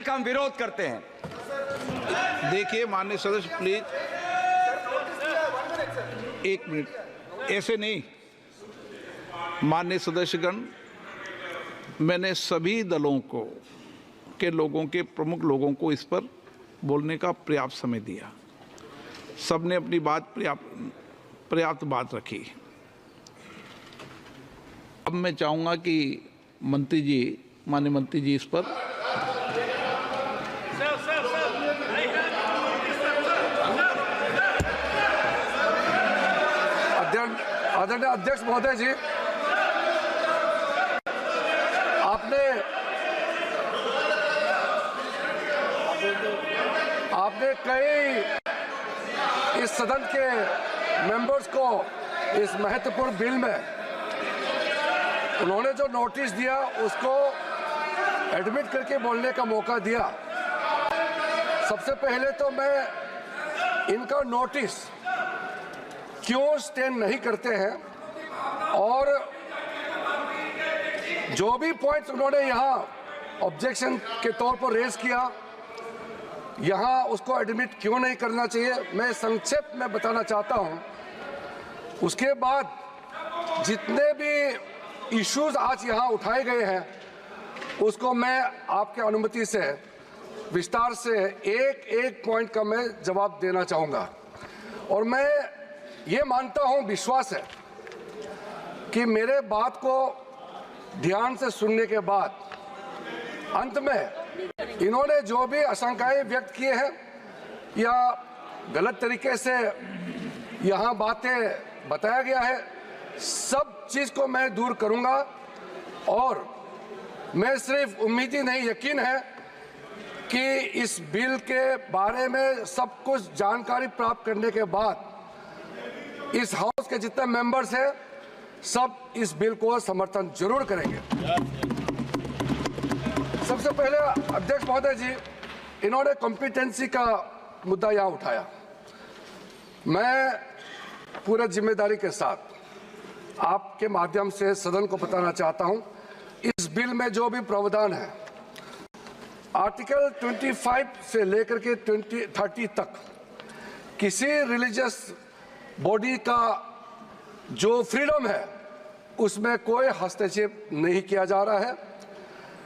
का हम विरोध करते हैं। देखिए माननीय सदस्य, प्लीज एक मिनट, ऐसे नहीं। माननीय सदस्यगण, मैंने सभी दलों को के लोगों के प्रमुख लोगों को इस पर बोलने का पर्याप्त समय दिया। सबने अपनी बात पर्याप्त बात रखी। अब मैं चाहूँगा कि मंत्री जी, माननीय मंत्री जी, इस पर आदरणीय अध्यक्ष महोदय जी, आपने कई इस सदन के मेंबर्स को इस महत्वपूर्ण बिल में उन्होंने जो नोटिस दिया उसको एडमिट करके बोलने का मौका दिया। सबसे पहले तो मैं इनका नोटिस क्यों स्टैंड नहीं करते हैं और जो भी पॉइंट्स उन्होंने यहाँ ऑब्जेक्शन के तौर पर रेज किया, यहाँ उसको एडमिट क्यों नहीं करना चाहिए, मैं संक्षेप में बताना चाहता हूँ। उसके बाद जितने भी इश्यूज आज यहाँ उठाए गए हैं उसको मैं आपके अनुमति से विस्तार से एक एक पॉइंट का मैं जवाब देना चाहूँगा। और मैं ये मानता हूँ, विश्वास है कि मेरे बात को ध्यान से सुनने के बाद अंत में इन्होंने जो भी आशंकाएं व्यक्त किए हैं या गलत तरीके से यहाँ बातें बताया गया है, सब चीज़ को मैं दूर करूँगा। और मैं सिर्फ उम्मीद ही नहीं, यकीन है कि इस बिल के बारे में सब कुछ जानकारी प्राप्त करने के बाद इस हाउस के जितने मेंबर्स हैं सब इस बिल को समर्थन जरूर करेंगे। सबसे पहले अध्यक्ष महोदय जी, इन्होंने कॉम्पिटेंसी का मुद्दा यहाँ उठाया। मैं पूरे जिम्मेदारी के साथ आपके माध्यम से सदन को बताना चाहता हूँ, इस बिल में जो भी प्रावधान है आर्टिकल 25 से लेकर के 30 तक किसी रिलीजियस बॉडी का जो फ्रीडम है उसमें कोई हस्तक्षेप नहीं किया जा रहा है,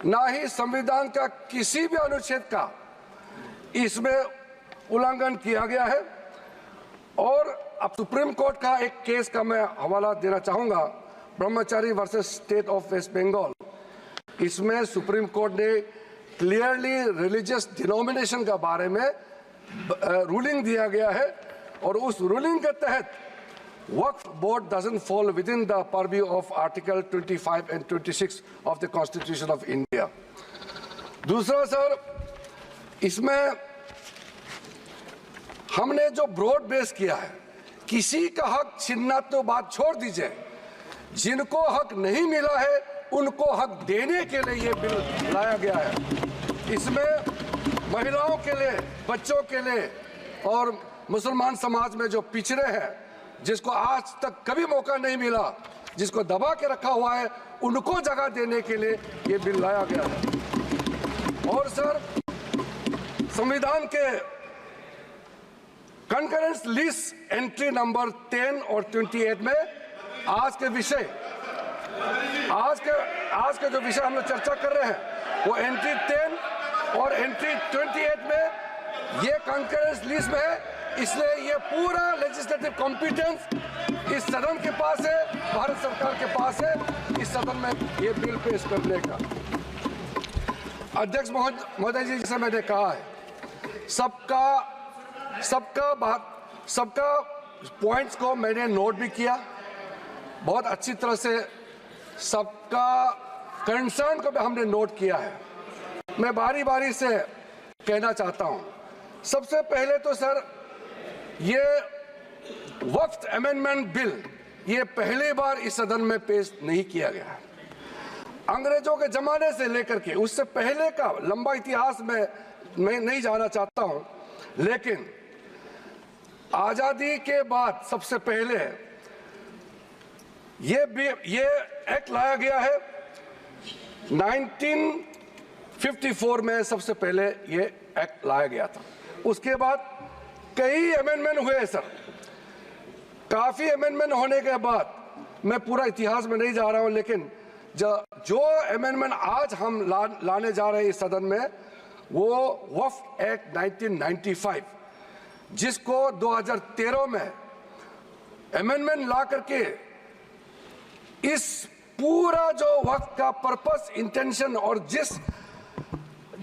ना ही संविधान का किसी भी अनुच्छेद का इसमें उल्लंघन किया गया है। और अब सुप्रीम कोर्ट का एक केस का मैं हवाला देना चाहूँगा, Brahmachari versus state of West Bengal. इसमें सुप्रीम कोर्ट ने क्लियरली रिलीजियस डिनोमिनेशन के बारे में रूलिंग दिया गया है और उस रूलिंग के तहत वक्फ board doesn't fall within the purview of Article 25 and 26 of the Constitution of India. दूसरा सर, इसमें हमने जो ब्रॉड बेस किया है, किसी का हक छीनना तो बात छोड़ दीजिए, जिनको हक नहीं मिला है उनको हक देने के लिए ये बिल लाया गया है। इसमें महिलाओं के लिए, बच्चों के लिए और मुसलमान समाज में जो पिछड़े हैं, जिसको आज तक कभी मौका नहीं मिला, जिसको दबा के रखा हुआ है, उनको जगह देने के लिए ये बिल लाया गया है। और सर, संविधान के कंकरेंस लिस्ट एंट्री नंबर 10 और 28 में आज के जो विषय हम लोग चर्चा कर रहे हैं वो एंट्री 10 और एंट्री 28 में ये कंकरेंस लिस्ट में है। इसलिए ये पूरा लेजिस्लेटिव कॉम्पिटेंस इस सदन के पास है, भारत सरकार के पास है, इस सदन में ये बिल पेश करने का। अध्यक्ष महोदय जी, जैसे मैंने कहा है, सबका पॉइंट्स को मैंने नोट भी किया, बहुत अच्छी तरह से सबका कंसर्न को भी हमने नोट किया है। मैं बारी बारी से कहना चाहता हूं, सबसे पहले तो सर, ये वक्फ अमेंडमेंट बिल ये पहली बार इस सदन में पेश नहीं किया गया है। अंग्रेजों के जमाने से लेकर के उससे पहले का लंबा इतिहास में मैं नहीं जाना चाहता हूं, लेकिन आजादी के बाद सबसे पहले ये एक्ट लाया गया है 54 में सबसे पहले ये एक्ट लाया गया था। उसके बाद कई अमेंडमेंट हुए सर। काफी अमेंडमेंट होने के बाद, मैं पूरा इतिहास में नहीं जा रहा हूं, लेकिन जो अमेंडमेंट आज हम लाने जा रहे हैं इस सदन में, वो वक्फ एक्ट 1995, जिसको 2013 में अमेंडमेंट ला करके इस पूरा जो वक्त का पर्पस, इंटेंशन और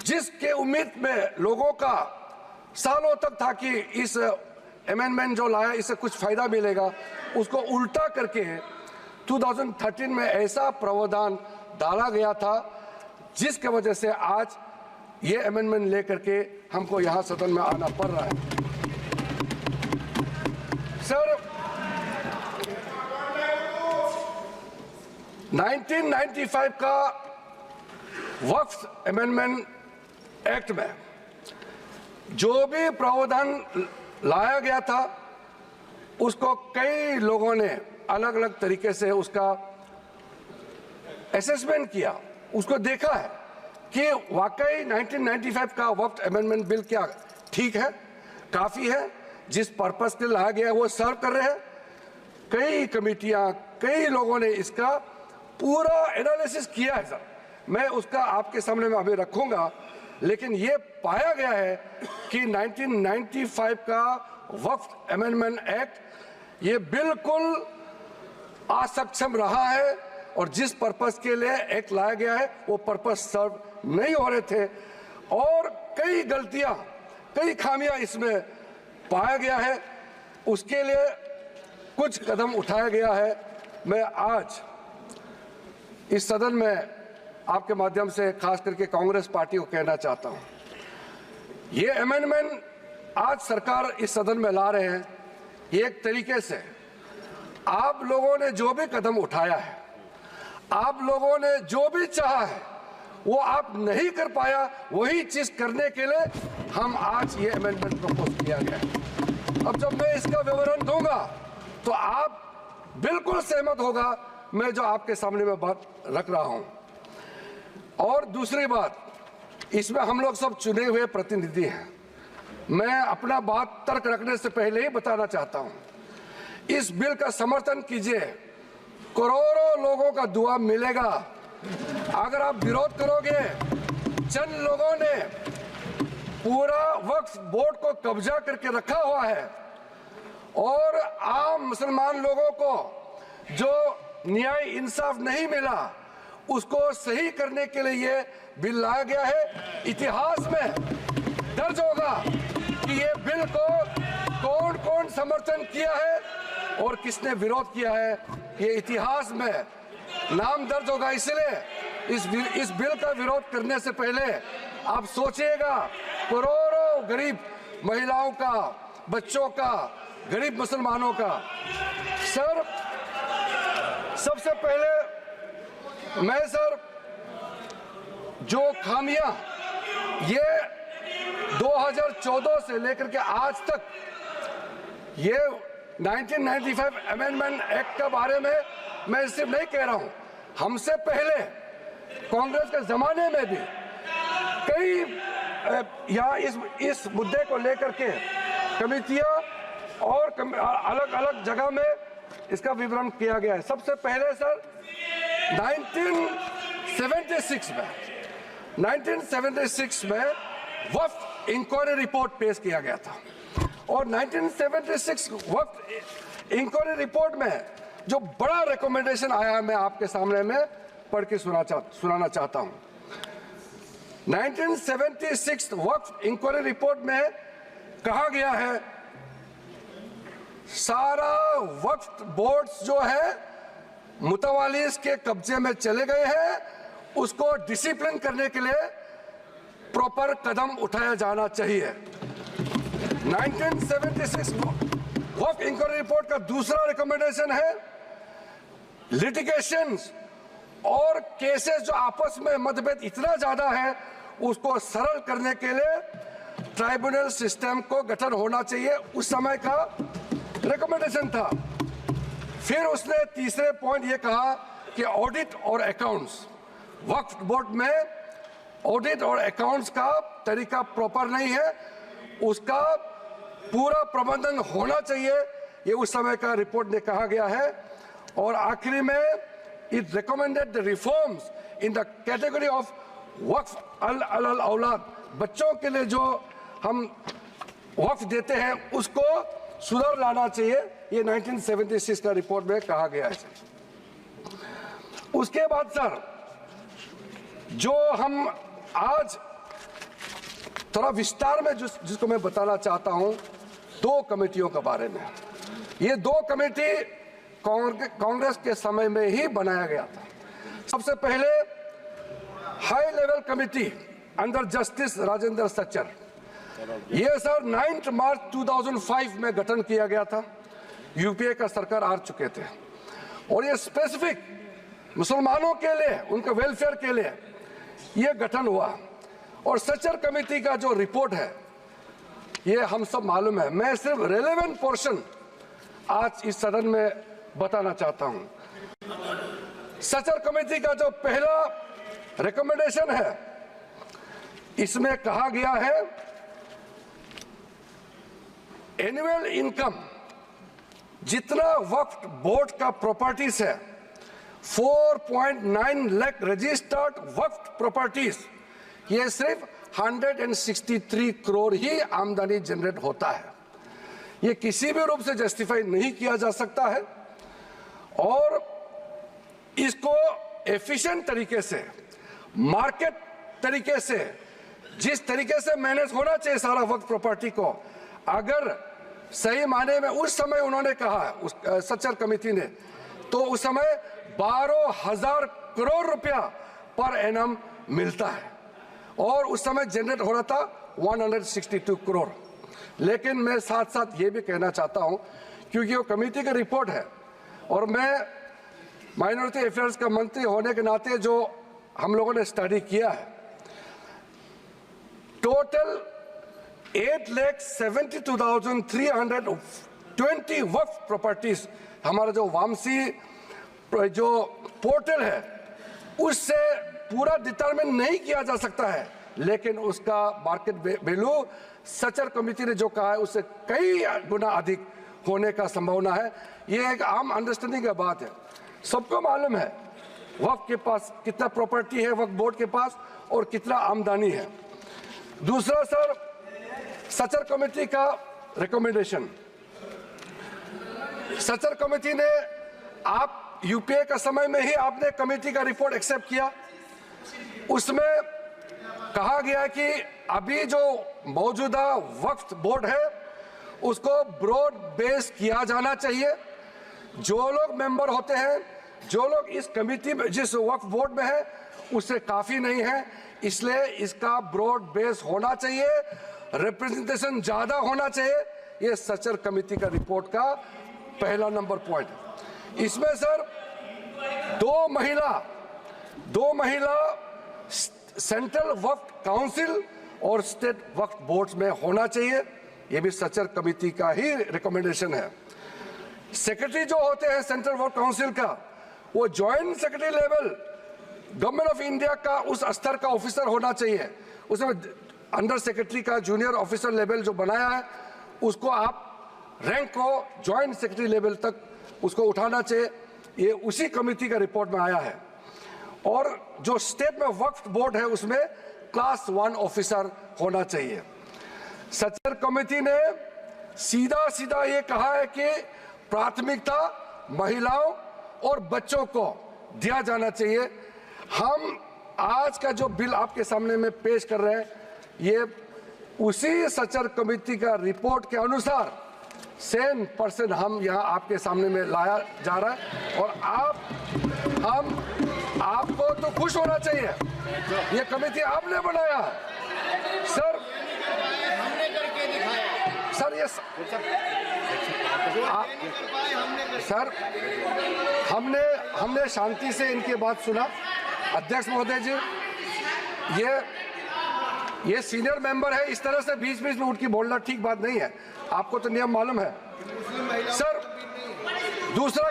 जिसके उम्मीद में लोगों का सालों तक था कि इस अमेंडमेंट जो लाया इससे कुछ फायदा मिलेगा, उसको उल्टा करके 2013 में ऐसा प्रावधान डाला गया था जिसके वजह से आज ये अमेंडमेंट लेकर के हमको यहां सदन में आना पड़ रहा है। सर, 1995 का वक्फ अमेंडमेंट एक्ट में जो भी प्रावधान लाया गया था, उसको कई लोगों ने अलग अलग तरीके से उसका असेसमेंट किया, उसको देखा है कि वाकई 1995 का वक्फ अमेंडमेंट बिल क्या ठीक है, काफी है, जिस पर्पस के लाया गया वो सर्व कर रहे हैं। कई कमेटियां, कई लोगों ने इसका पूरा एनालिसिस किया है सर। मैं उसका आपके सामने में अभी रखूंगा, लेकिन ये पाया गया है कि 1995 का वक्फ अमेंडमेंट एक्ट ये बिल्कुल असक्षम रहा है और जिस पर्पस के लिए एक्ट लाया गया है वो पर्पस सर्व नहीं हो रहे थे और कई गलतियां, कई खामियां इसमें पाया गया है। उसके लिए कुछ कदम उठाया गया है। मैं आज इस सदन में आपके माध्यम से खास करके कांग्रेस पार्टी को कहना चाहता हूं, ये अमेंडमेंट आज सरकार इस सदन में ला रहे हैं, एक तरीके से आप लोगों ने जो भी कदम उठाया है, आप लोगों ने जो भी चाहा है, वो आप नहीं कर पाया, वही चीज करने के लिए हम आज ये अमेंडमेंट प्रपोज किया गया है। अब जब मैं इसका विवरण दूंगा तो आप बिल्कुल सहमत होगा मैं जो आपके सामने में बात रख रहा हूं। और दूसरी बात, इसमें हम लोग सब चुने हुए प्रतिनिधि हैं। मैं अपना बात तर्क रखने से पहले ही बताना चाहता हूं, इस बिल का समर्थन कीजिए, करोड़ों लोगों का दुआ मिलेगा। अगर आप विरोध करोगे, चंद लोगों ने पूरा वक्फ बोर्ड को कब्जा करके रखा हुआ है और आम मुसलमान लोगों को जो न्याय इंसाफ नहीं मिला उसको सही करने के लिए ये बिल लाया गया है। इतिहास में दर्ज होगा कि ये बिल को कौन कौन समर्थन किया है और किसने विरोध किया है, ये इतिहास में नाम दर्ज होगा। इसलिए इस बिल का विरोध करने से पहले आप सोचिएगा, करोड़ों गरीब महिलाओं का, बच्चों का, गरीब मुसलमानों का। सर, सबसे पहले मैं सर जो खामियां ये 2014 से लेकर के आज तक ये 1995 अमेंडमेंट एक्ट के बारे में मैं सिर्फ नहीं कह रहा हूं, हमसे पहले कांग्रेस के जमाने में भी कई यहाँ इस मुद्दे को लेकर के कमेटियां और अलग अलग जगह में इसका विवरण किया गया है। सबसे पहले सर 1976 में वक्फ इंक्वायरी रिपोर्ट पेश किया गया था और 1976 वक्फ इंक्वायरी रिपोर्ट में जो बड़ा रिकमेंडेशन आया है मैं आपके सामने में पढ़ के सुनाना चाहता हूं। 1976 वक्फ इंक्वायरी रिपोर्ट में कहा गया है, सारा वक्फ बोर्ड्स जो है मुतवालिस के कब्जे में चले गए हैं, उसको डिसिप्लिन करने के लिए प्रॉपर कदम उठाया जाना चाहिए। 1976 वक्फ इंक्वायरी रिपोर्ट का दूसरा रिकमेंडेशन है, लिटिगेशंस और केसेस जो आपस में मतभेद इतना ज्यादा है उसको सरल करने के लिए ट्राइब्यूनल सिस्टम को गठन होना चाहिए, उस समय का रिकमेंडेशन था। फिर उसने तीसरे पॉइंट ये कहा कि ऑडिट और अकाउंट्स वक्फ बोर्ड में ऑडिट और अकाउंट्स का तरीका प्रॉपर नहीं है, उसका पूरा प्रबंधन होना चाहिए, ये उस समय का रिपोर्ट ने कहा गया है। और आखिरी में it recommended the reforms in the category of वक्फ अल औलाद, बच्चों के लिए जो हम वक्फ देते हैं उसको सुधार लाना चाहिए, ये 1976 का रिपोर्ट में कहा गया है। उसके बाद सर जो हम आज थोड़ा विस्तार में जिसको मैं बताना चाहता हूं, दो कमेटियों के बारे में। ये दो कमेटी कांग्रेस के समय में ही बनाया गया था। सबसे पहले high level committee under justice Rajendra Sachar, ये सर 9 मार्च 2005 में गठन किया गया था। यूपीए का सरकार आ चुके थे और ये स्पेसिफिक मुसलमानों के लिए, उनके वेलफेयर के लिए ये गठन हुआ। और सच्चर कमेटी का जो रिपोर्ट है ये हम सब मालूम है, मैं सिर्फ रेलेवेंट पोर्शन आज इस सदन में बताना चाहता हूं। सच्चर कमेटी का जो पहला रिकमेंडेशन है, इसमें कहा गया है एनुअल इनकम जितना वक्फ बोर्ड का प्रॉपर्टीज है 4.9 लाख रजिस्टर्ड वक्फ प्रॉपर्टीज, ये सिर्फ 163 करोड़ ही आमदनी जनरेट होता है। ये किसी भी रूप से जस्टिफाई नहीं किया जा सकता है और इसको एफिशिएंट तरीके से, मार्केट तरीके से, जिस तरीके से मैनेज होना चाहिए सारा वक्फ प्रॉपर्टी को, अगर सही माने में उस समय उन्होंने कहा, उस सच्चर कमेटी ने, तो उस समय 12,000 करोड़ रुपया पर एनम मिलता है और उस समय जनरेट हो रहा था 162 करोड़। लेकिन मैं साथ साथ ये भी कहना चाहता हूं, क्योंकि वो कमेटी की रिपोर्ट है और मैं माइनॉरिटी अफेयर्स का मंत्री होने के नाते जो हम लोगों ने स्टडी किया है, टोटल 8,72,320 वक्फ प्रॉपर्टीज हमारा जो वामसी जो पोर्टल है उससे पूरा डिटरमिन नहीं किया जा सकता है, लेकिन उसका मार्केट वैल्यू सच्चर कमेटी ने जो कहा है उससे कई गुना अधिक होने का संभावना है। ये एक आम अंडरस्टैंडिंग की बात है, सबको मालूम है वक्फ के पास कितना प्रॉपर्टी है, वक्फ बोर्ड के पास, और कितना आमदनी है। दूसरा सर, सच्चर कमेटी का रिकमेंडेशन, सच्चर कमेटी ने, आप यूपीए का समय में ही आपने कमेटी का रिपोर्ट एक्सेप्ट किया, उसमें कहा गया कि अभी जो मौजूदा वक्फ बोर्ड है उसको ब्रॉड बेस किया जाना चाहिए। जो लोग मेंबर होते हैं, जो लोग इस कमेटी में, जिस वक्फ बोर्ड में है, उससे काफी नहीं है, इसलिए इसका ब्रॉड बेस होना चाहिए, रिप्रेजेंटेशन ज्यादा होना चाहिए। ये सच्चर कमेटी का रिपोर्ट का पहला नंबर पॉइंट। इसमें सर दो महिला सेंट्रल वक्फ काउंसिल और स्टेट वक्फ बोर्ड्स में होना चाहिए, ये भी सच्चर कमेटी का ही रिकमेंडेशन है। सेक्रेटरी जो होते हैं सेंट्रल वक्फ काउंसिल का, वो joint secretary level government of India का उस स्तर का ऑफिसर होना चाहिए। उसमें अंडर सेक्रेटरी का जूनियर ऑफिसर लेवल जो बनाया है उसको आप रैंक को जॉइंट सेक्रेटरी लेवल तक उसको उठाना चाहिए, ये उसी कमेटी का रिपोर्ट में आया है। और जो स्टेट में वक्फ बोर्ड है उसमें क्लास 1 ऑफिसर होना चाहिए। सच्चर कमेटी ने सीधा ये कहा है कि प्राथमिकता महिलाओं और बच्चों को दिया जाना चाहिए। हम आज का जो बिल आपके सामने में पेश कर रहे हैं, ये उसी सच्चर कमेटी का रिपोर्ट के अनुसार 100% हम यहाँ आपके सामने में लाया जा रहा है। और आपको तो खुश होना चाहिए, ये कमेटी आपने बनाया सर। सर ये सर हमने शांति से इनकी बात सुना। अध्यक्ष महोदय जी, ये सीनियर मेंबर है, इस तरह से बीच में उठ के बोलना ठीक बात नहीं है, आपको तो नियम मालूम है। सर दूसरा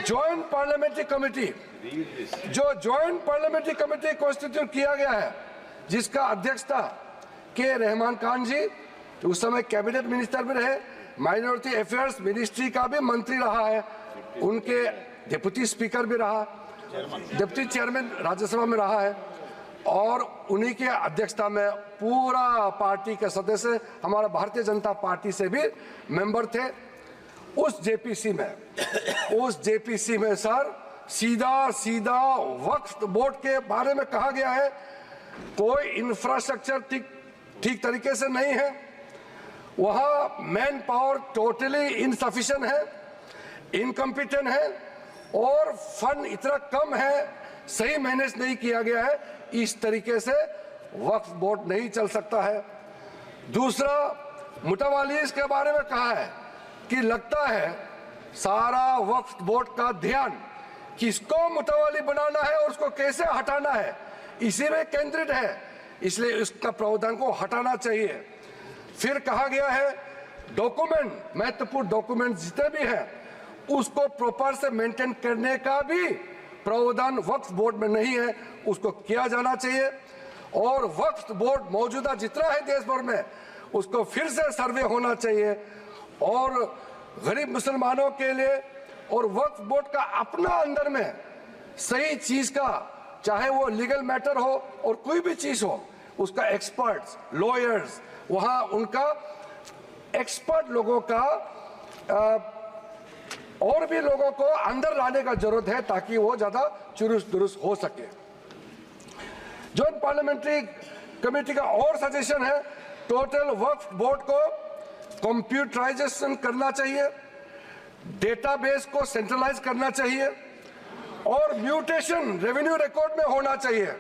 ज्वाइंट पार्लियामेंट्री कमेटी, जो ज्वाइंट पार्लियामेंट्री कमेटी कॉन्स्टिट्यूट किया गया है, जिसका अध्यक्ष था के रहमान खान जी, उस समय कैबिनेट मिनिस्टर भी रहे, माइनॉरिटी अफेयर्स मिनिस्ट्री का भी मंत्री रहा है, उनके डिप्टी स्पीकर भी रहा, डिप्टी चेयरमैन राज्यसभा में रहा है, और उन्हीं के अध्यक्षता में पूरा पार्टी के सदस्य हमारा भारतीय जनता पार्टी से भी मेंबर थे। उस जेपीसी में सर सीधा वक्फ बोर्ड के बारे में कहा गया है कोई इंफ्रास्ट्रक्चर ठीक तरीके से नहीं है, वहां मैन पावर टोटली इनसफिशिएंट है, इनकम्पिटेंट है, और फंड इतना कम है, सही मैनेज नहीं किया गया है। इस तरीके से वक्फ बोर्ड नहीं चल सकता है। दूसरा, मुतवालीस के बारे में कहा है कि लगता है सारा वक्फ बोर्ड का ध्यान किसको मुतवाली बनाना है और उसको कैसे हटाना है इसी में केंद्रित है, इसलिए इसका प्रावधान को हटाना चाहिए। फिर कहा गया है डॉक्यूमेंट, महत्वपूर्ण डॉक्यूमेंट जितने भी हैं उसको प्रॉपर से मेंटेन करने का भी प्रावधान वक्फ बोर्ड में नहीं है, उसको किया जाना चाहिए। और वक्फ बोर्ड मौजूदा जितना है देश भर में उसको फिर से सर्वे होना चाहिए, और गरीब मुसलमानों के लिए और वक्फ बोर्ड का अपना अंदर में सही चीज का, चाहे वो लीगल मैटर हो और कोई भी चीज हो, उसका एक्सपर्ट्स, लॉयर्स, वहां उनका एक्सपर्ट लोगों का और भी लोगों को अंदर लाने का जरूरत है ताकि वो ज्यादा चुरुस्त दुरुस्त हो सके। ज्वाइंट पार्लियामेंट्री कमेटी का और सजेशन है टोटल वक्फ बोर्ड को कंप्यूटराइजेशन करना चाहिए, डेटाबेस को सेंट्रलाइज करना चाहिए, और म्यूटेशन रेवेन्यू रिकॉर्ड में होना चाहिए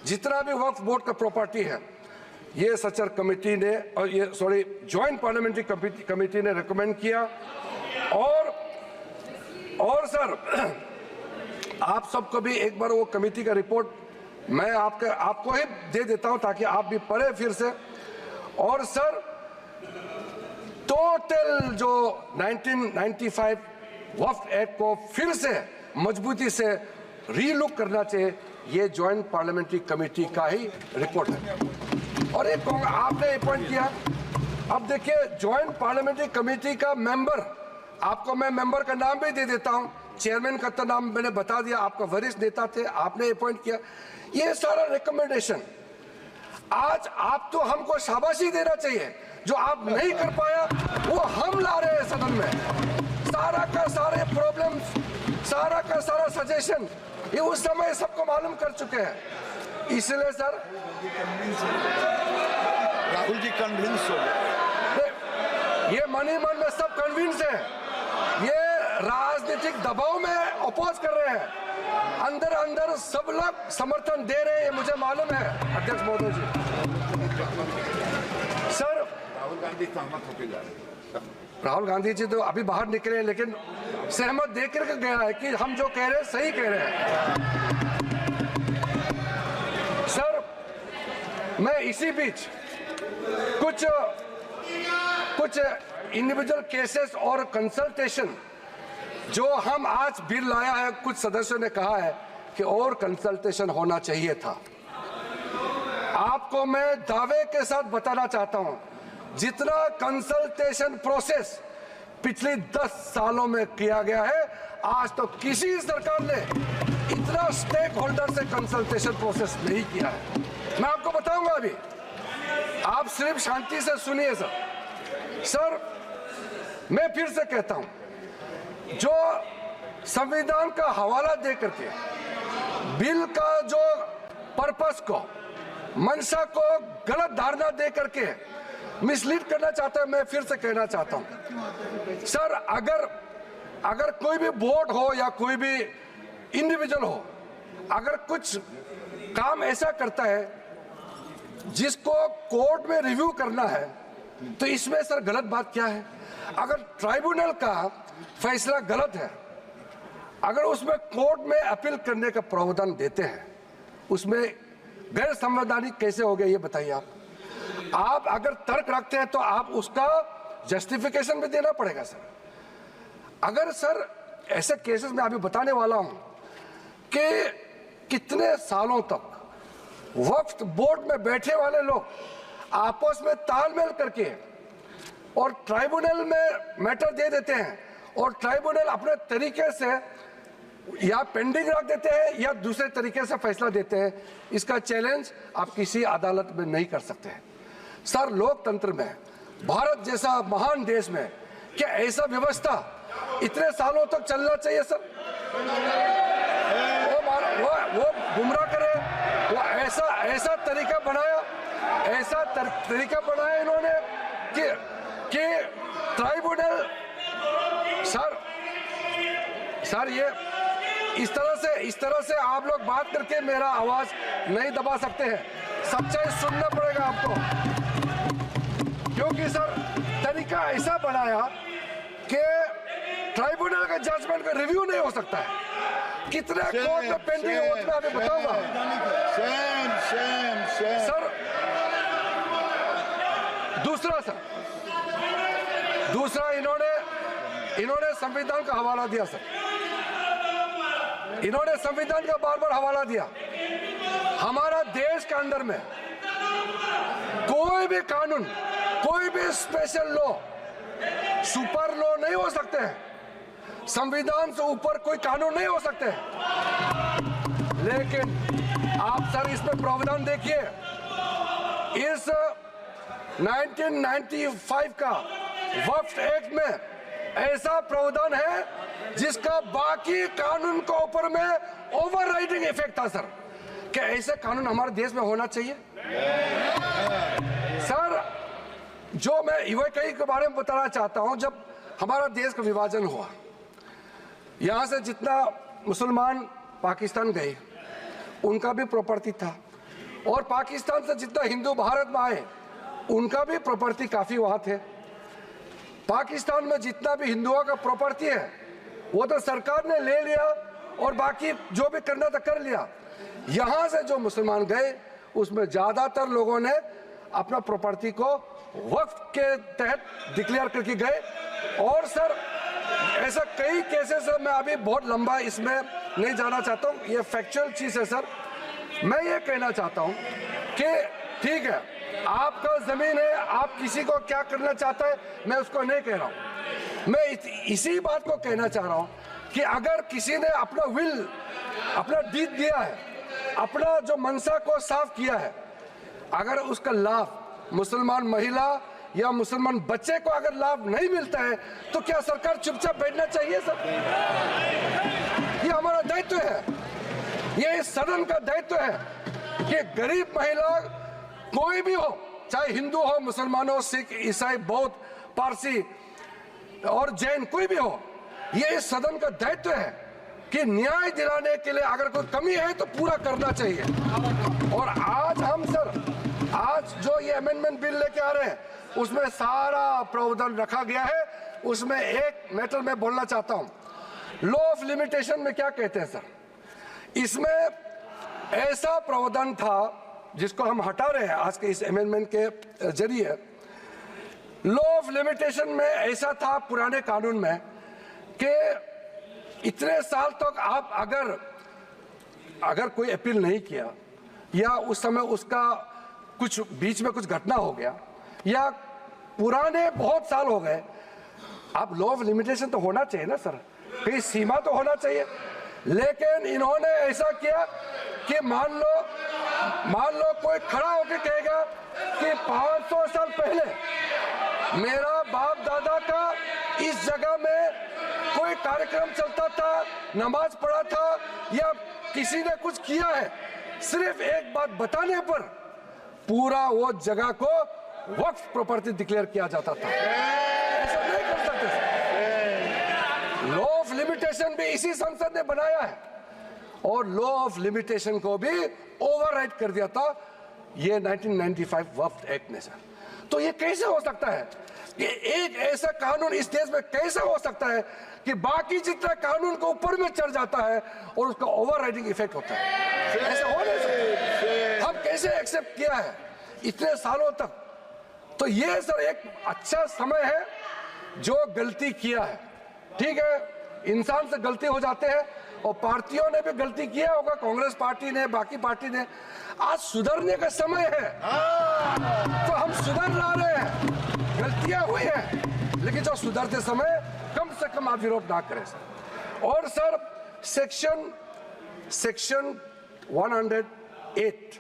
जितना भी वक्फ बोर्ड का प्रॉपर्टी है। ये सचर कमेटी ने ज्वाइंट पार्लियामेंट्री कमेटी ने रिकमेंड किया। और सर आप सबको भी एक बार वो कमेटी का रिपोर्ट मैं आपको ही दे देता हूं ताकि आप भी पढ़े फिर से। और सर टोटल जो 1995 वक्फ एक्ट को फिर से मजबूती से रीलुक करना चाहिए, ये ज्वाइंट पार्लियामेंट्री कमेटी का ही रिपोर्ट है। और एक आपने अपॉइंट किया, अब देखिए ज्वाइंट पार्लियामेंट्री कमेटी का मेंबर, आपको मैं मेंबर का नाम भी दे देता हूं, चेयरमैन का तो नाम मैंने बता दिया, आपका वरिष्ठ नेता थे, आपने अपॉइंट किया। ये सारा रिकमेंडेशन आज आप तो हमको शाबाशी देना चाहिए, जो आप नहीं कर पाया वो हम ला रहे हैं सदन में। सारा का सारे प्रॉब्लम, सारा का सारा सजेशन ये उस समय सबको मालूम कर चुके हैं, इसलिए सर राहुल जी कन्विंस हो गए, ये मन में सब कन्विंस है, ये राजनीतिक दबाव में अपोज कर रहे हैं, अंदर सब लोग समर्थन दे रहे हैं, ये मुझे मालूम है अध्यक्ष महोदय जी। सर राहुल गांधी सहमत होकर जा रहे हैं। राहुल गांधी जी तो अभी बाहर निकले हैं, लेकिन सहमत देकर के गया है कि हम जो कह रहे हैं सही कह रहे हैं। सर मैं इसी बीच कुछ इंडिविजुअल केसेस और कंसल्टेशन जो हम आज बिल लाया है, कुछ सदस्यों ने कहा है कि और कंसल्टेशन होना चाहिए था। आपको मैं दावे के साथ बताना चाहता हूं, जितना कंसल्टेशन प्रोसेस पिछले 10 सालों में किया गया है, आज तो किसी सरकार ने इतना स्टेक होल्डर से कंसल्टेशन प्रोसेस नहीं किया है। मैं आपको बताऊंगा, अभी आप सिर्फ शांति से सुनिए। सर मैं फिर से कहता हूं, जो संविधान का हवाला दे करके बिल का जो पर्पस को, मंशा को गलत धारणा दे करके मिसलीड करना चाहता है, मैं फिर से कहना चाहता हूं सर, अगर कोई भी बोर्ड हो या कोई भी इंडिविजुअल हो, अगर कुछ काम ऐसा करता है जिसको कोर्ट में रिव्यू करना है, तो इसमें सर गलत बात क्या है? अगर ट्राइब्यूनल का फैसला गलत है, अगर उसमें कोर्ट में अपील करने का प्रावधान देते हैं, उसमें गैर संवैधानिक कैसे हो गया ये बताइए आप अगर तर्क रखते हैं तो आप उसका जस्टिफिकेशन भी देना पड़ेगा सर। अगर सर ऐसे केसेस में अभी बताने वाला हूं कि कितने सालों तक वक्फ बोर्ड में बैठे वाले लोग आपस में तालमेल करके और ट्राइब्यूनल में मैटर दे देते हैं और ट्राइब्यूनल अपने तरीके से या पेंडिंग रख देते हैं या दूसरे तरीके से फैसला देते हैं। इसका चैलेंज आप किसी अदालत में नहीं कर सकते हैं। सर, लोकतंत्र में भारत जैसा महान देश में क्या ऐसा व्यवस्था इतने सालों तक चलना चाहिए सर? वो गुमराह करे, वो ऐसा तरीका बनाया, तरीका बनाया इन्होंने कि ट्राइब्यूनल सर ये इस तरह से आप लोग बात करके मेरा आवाज नहीं दबा सकते हैं। सच्चाई सुनना पड़ेगा आपको, क्योंकि सर तरीका ऐसा बनाया कि ट्राइब्यूनल का जजमेंट का रिव्यू नहीं हो सकता है। कितने कोर्ट में पेंडिंग है वो मैं अभी बताऊंगा सर। दूसरा इन्होंने संविधान का हवाला दिया सर। इन्होंने संविधान का बार बार हवाला दिया। हमारा देश के अंदर में कोई भी कानून, कोई भी स्पेशल लॉ, सुपर लॉ नहीं हो सकते हैं। संविधान से ऊपर कोई कानून नहीं हो सकते। लेकिन आप सर इसमें प्रावधान देखिए, इस 1995 का वक्फ एक्ट में ऐसा प्रावधान है जिसका बाकी कानून के ऊपर में ओवरराइडिंग इफेक्ट था सर। क्या ऐसे कानून हमारे देश में होना चाहिए सर? जो मैं यूएई के बारे में बताना चाहता हूं, जब हमारा देश का विभाजन हुआ, यहां से जितना मुसलमान पाकिस्तान गए उनका भी प्रॉपर्टी था, और पाकिस्तान से जितना हिंदू भारत में आए उनका भी प्रॉपर्टी काफी वहां थे। पाकिस्तान में जितना भी हिंदुओं का प्रॉपर्टी है वो तो सरकार ने ले लिया और बाकी जो भी करना था कर लिया। यहां से जो मुसलमान गए उसमें ज्यादातर लोगों ने अपना प्रॉपर्टी को वक्फ के तहत डिक्लेयर करके गए। और सर ऐसा कई केसेस है, मैं अभी बहुत लंबा इसमें नहीं जाना चाहता हूं, ये फैक्चुअल चीज है सर। मैं ये कहना चाहता हूं कि ठीक है, आपका जमीन है, आप किसी को क्या करना चाहता है मैं उसको नहीं कह रहा हूं। मैं इसी बात को कहना चाह रहा हूं कि अगर किसी ने अपना विल, अपना डीड दिया है, अपना जो मनसा को साफ किया है, अगर उसका लाभ मुसलमान महिला या मुसलमान बच्चे को अगर लाभ नहीं मिलता है तो क्या सरकार चुपचाप बैठना चाहिए सर? ये हमारा दायित्व है, ये इस सदन का दायित्व है कि गरीब महिला कोई भी हो, चाहे हिंदू हो, मुसलमान हो, सिख, ईसाई, बौद्ध, पारसी और जैन, कोई भी हो, ये इस सदन का दायित्व है कि न्याय दिलाने के लिए अगर कोई कमी है तो पूरा करना चाहिए। और आज हम सर, आज जो ये अमेंडमेंट बिल लेके आ रहे हैं उसमें सारा प्रावधान रखा गया है। उसमें एक मैटर मैं बोलना चाहता हूं, लॉ ऑफ लिमिटेशन में क्या कहते हैं सर? इसमें ऐसा प्रावधान था जिसको हम हटा रहे हैं आज के इस अमेंडमेंट के जरिए। लॉ ऑफ लिमिटेशन में ऐसा था पुराने कानून में कि इतने साल तक आप अगर कोई अपील नहीं किया या उस समय उसका कुछ बीच में कुछ घटना हो गया या पुराने बहुत साल हो गए, अब लॉ ऑफ लिमिटेशन तो होना चाहिए ना सर, कहीं सीमा तो होना चाहिए। लेकिन इन्होंने ऐसा किया कि मान लो कोई खड़ा होकर कहेगा कि 500 साल पहले मेरा बाप दादा का इस जगह में कोई कार्यक्रम चलता था, नमाज पढ़ा था या किसी ने कुछ किया है, सिर्फ एक बात बताने पर पूरा वो जगह को वक्फ प्रॉपर्टी डिक्लेयर किया जाता था। ऐसा नहीं कर सकते। लॉ ऑफ लिमिटेशन भी इसी संसद ने बनाया है और लॉ ऑफ लिमिटेशन को भी ओवरराइड कर दिया था ये 1995 वक्फ एक्ट ने सर। तो ये कैसे हो सकता है कि एक ऐसा कानून इस देश में कैसे हो सकता है कि बाकी जितना कानून को ऊपर में चढ़ जाता है और उसका ओवरराइडिंग इफेक्ट होता है? ऐसा हो नहीं सकता। हम कैसे एक्सेप्ट किया है इतने सालों तक? तो ये सर एक अच्छा समय है जो गलती किया है, ठीक है, इंसान से गलती हो जाते हैं और पार्टियों ने भी गलती किया होगा, कांग्रेस पार्टी ने, बाकी पार्टी ने। आज सुधरने का समय है, तो हम सुधर ला रहे हैं। गलतियां हुई हैं, लेकिन जो सुधरते समय कम से कम आप विरोध ना करें सर। और sir section 108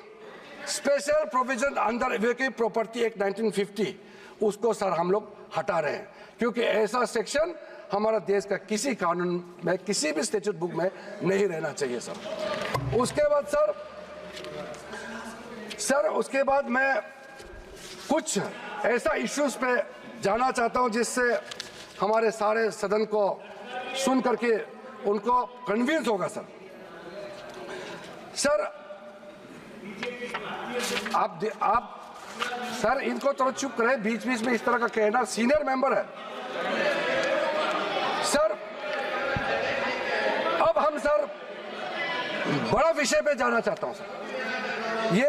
special provision under vehicle property act 1950, उसको सर हम लोग हटा रहे हैं, क्योंकि ऐसा सेक्शन हमारा देश का किसी कानून में, किसी भी स्टैट्यूट बुक में नहीं रहना चाहिए सर। उसके बाद सर उसके बाद मैं कुछ ऐसा इश्यूज पे जाना चाहता हूं जिससे हमारे सारे सदन को सुन करके उनको कन्विंस होगा सर। सर आप सर इनको थोड़ा चुप करें, बीच बीच में इस तरह का कहना, सीनियर मेंबर है सर। अब हम सर बड़ा विषय पे जाना चाहता हूं सर। ये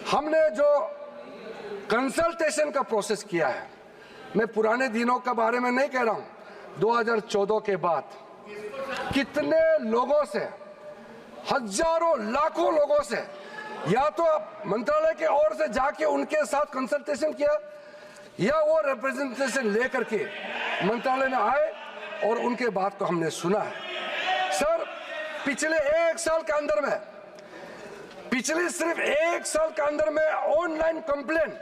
हमने जो कंसल्टेशन का प्रोसेस किया है, मैं पुराने दिनों के बारे में नहीं कह रहा हूं, 2014 के बाद कितने लोगों से, हजारों लाखों लोगों से, या तो मंत्रालय के ओर से जाके उनके साथ कंसल्टेशन किया, या वो रिप्रेजेंटेशन लेकर के मंत्रालय में आए और उनके बात को हमने सुना है सर। पिछले एक साल के अंदर में, पिछले सिर्फ एक साल के अंदर में online complaint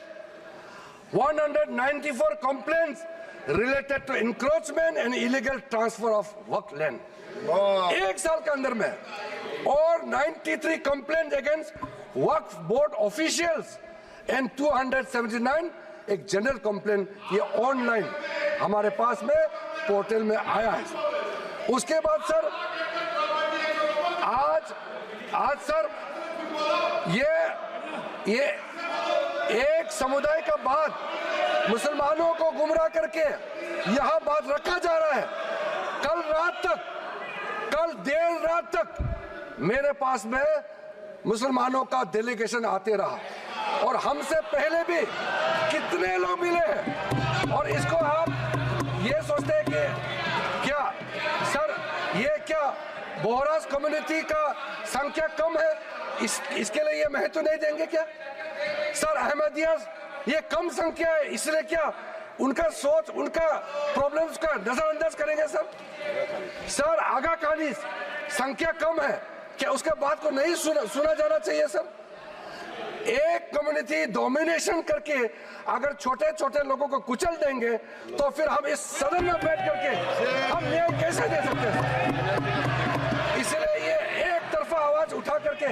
194 complaints related to encroachment and illegal transfer of work land, एक साल के अंदर में, और 93 complaint against Waqf board officials and 279 एक जनरल कंप्लेंट, ये ऑनलाइन हमारे पास में पोर्टल में आया है। उसके बाद सर आज सर ये एक समुदाय का बात मुसलमानों को गुमराह करके यहां बात रखा जा रहा है। कल देर रात तक मेरे पास में मुसलमानों का डेलीगेशन आते रहा, और हमसे पहले भी कितने लोग मिले हैं। और इसको आप ये सोचते हैं कि क्या सर, ये क्या बोहराज कम्युनिटी का संख्या कम है, इसके लिए ये महत्व नहीं देंगे क्या सर? अहमदिया ये कम संख्या है, इसलिए क्या उनका सोच, उनका प्रॉब्लम्स का नजरअंदाज करेंगे सर? आगा खानी संख्या कम है, क्या उसके बात को नहीं सुना जाना चाहिए सर? एक कम्युनिटी डोमिनेशन करके अगर छोटे छोटे लोगों को कुचल देंगे, तो फिर हम इस सदन में बैठ करके हम न्याय कैसे दे सकते हैं? इसलिए ये एक तरफा आवाज उठा करके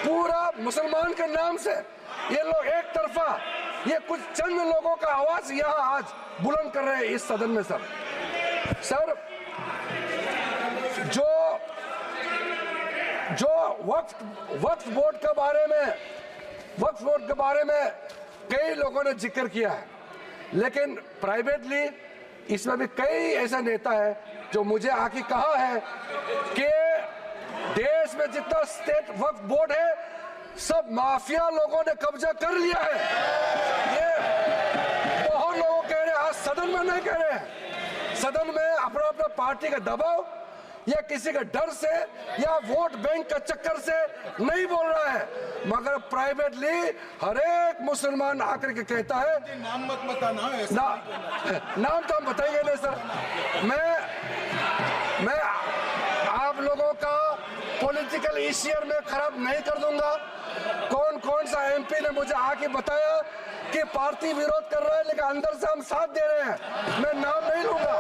पूरा मुसलमान के नाम से ये लोग एक तरफा, ये कुछ चंद लोगों का आवाज यहाँ आज बुलंद कर रहे हैं इस सदन में सर। जो वक्फ बोर्ड के बारे में कई लोगों ने जिक्र किया है, लेकिन प्राइवेटली इसमें भी कई ऐसा नेता है जो मुझे आके कहा है कि देश में जितना स्टेट वक्फ बोर्ड है, सब माफिया लोगों ने कब्जा कर लिया है। ये बहुत लोग कह रहे हैं, आज सदन में नहीं कह रहे हैं, सदन में अपना अपना पार्टी का दबाव या किसी के डर से या वोट बैंक का चक्कर से नहीं बोल रहा है, मगर प्राइवेटली हर एक मुसलमान आकर के कहता है। नाम मत बताना, नाम तो हम बताएंगे नहीं सर। मैं आप लोगों का पॉलिटिकल इशियर में खराब नहीं कर दूंगा। कौन सा एमपी ने मुझे आके बताया कि पार्टी विरोध कर रहा है, लेकिन अंदर से हम साथ दे रहे हैं, मैं नाम नहीं लूंगा।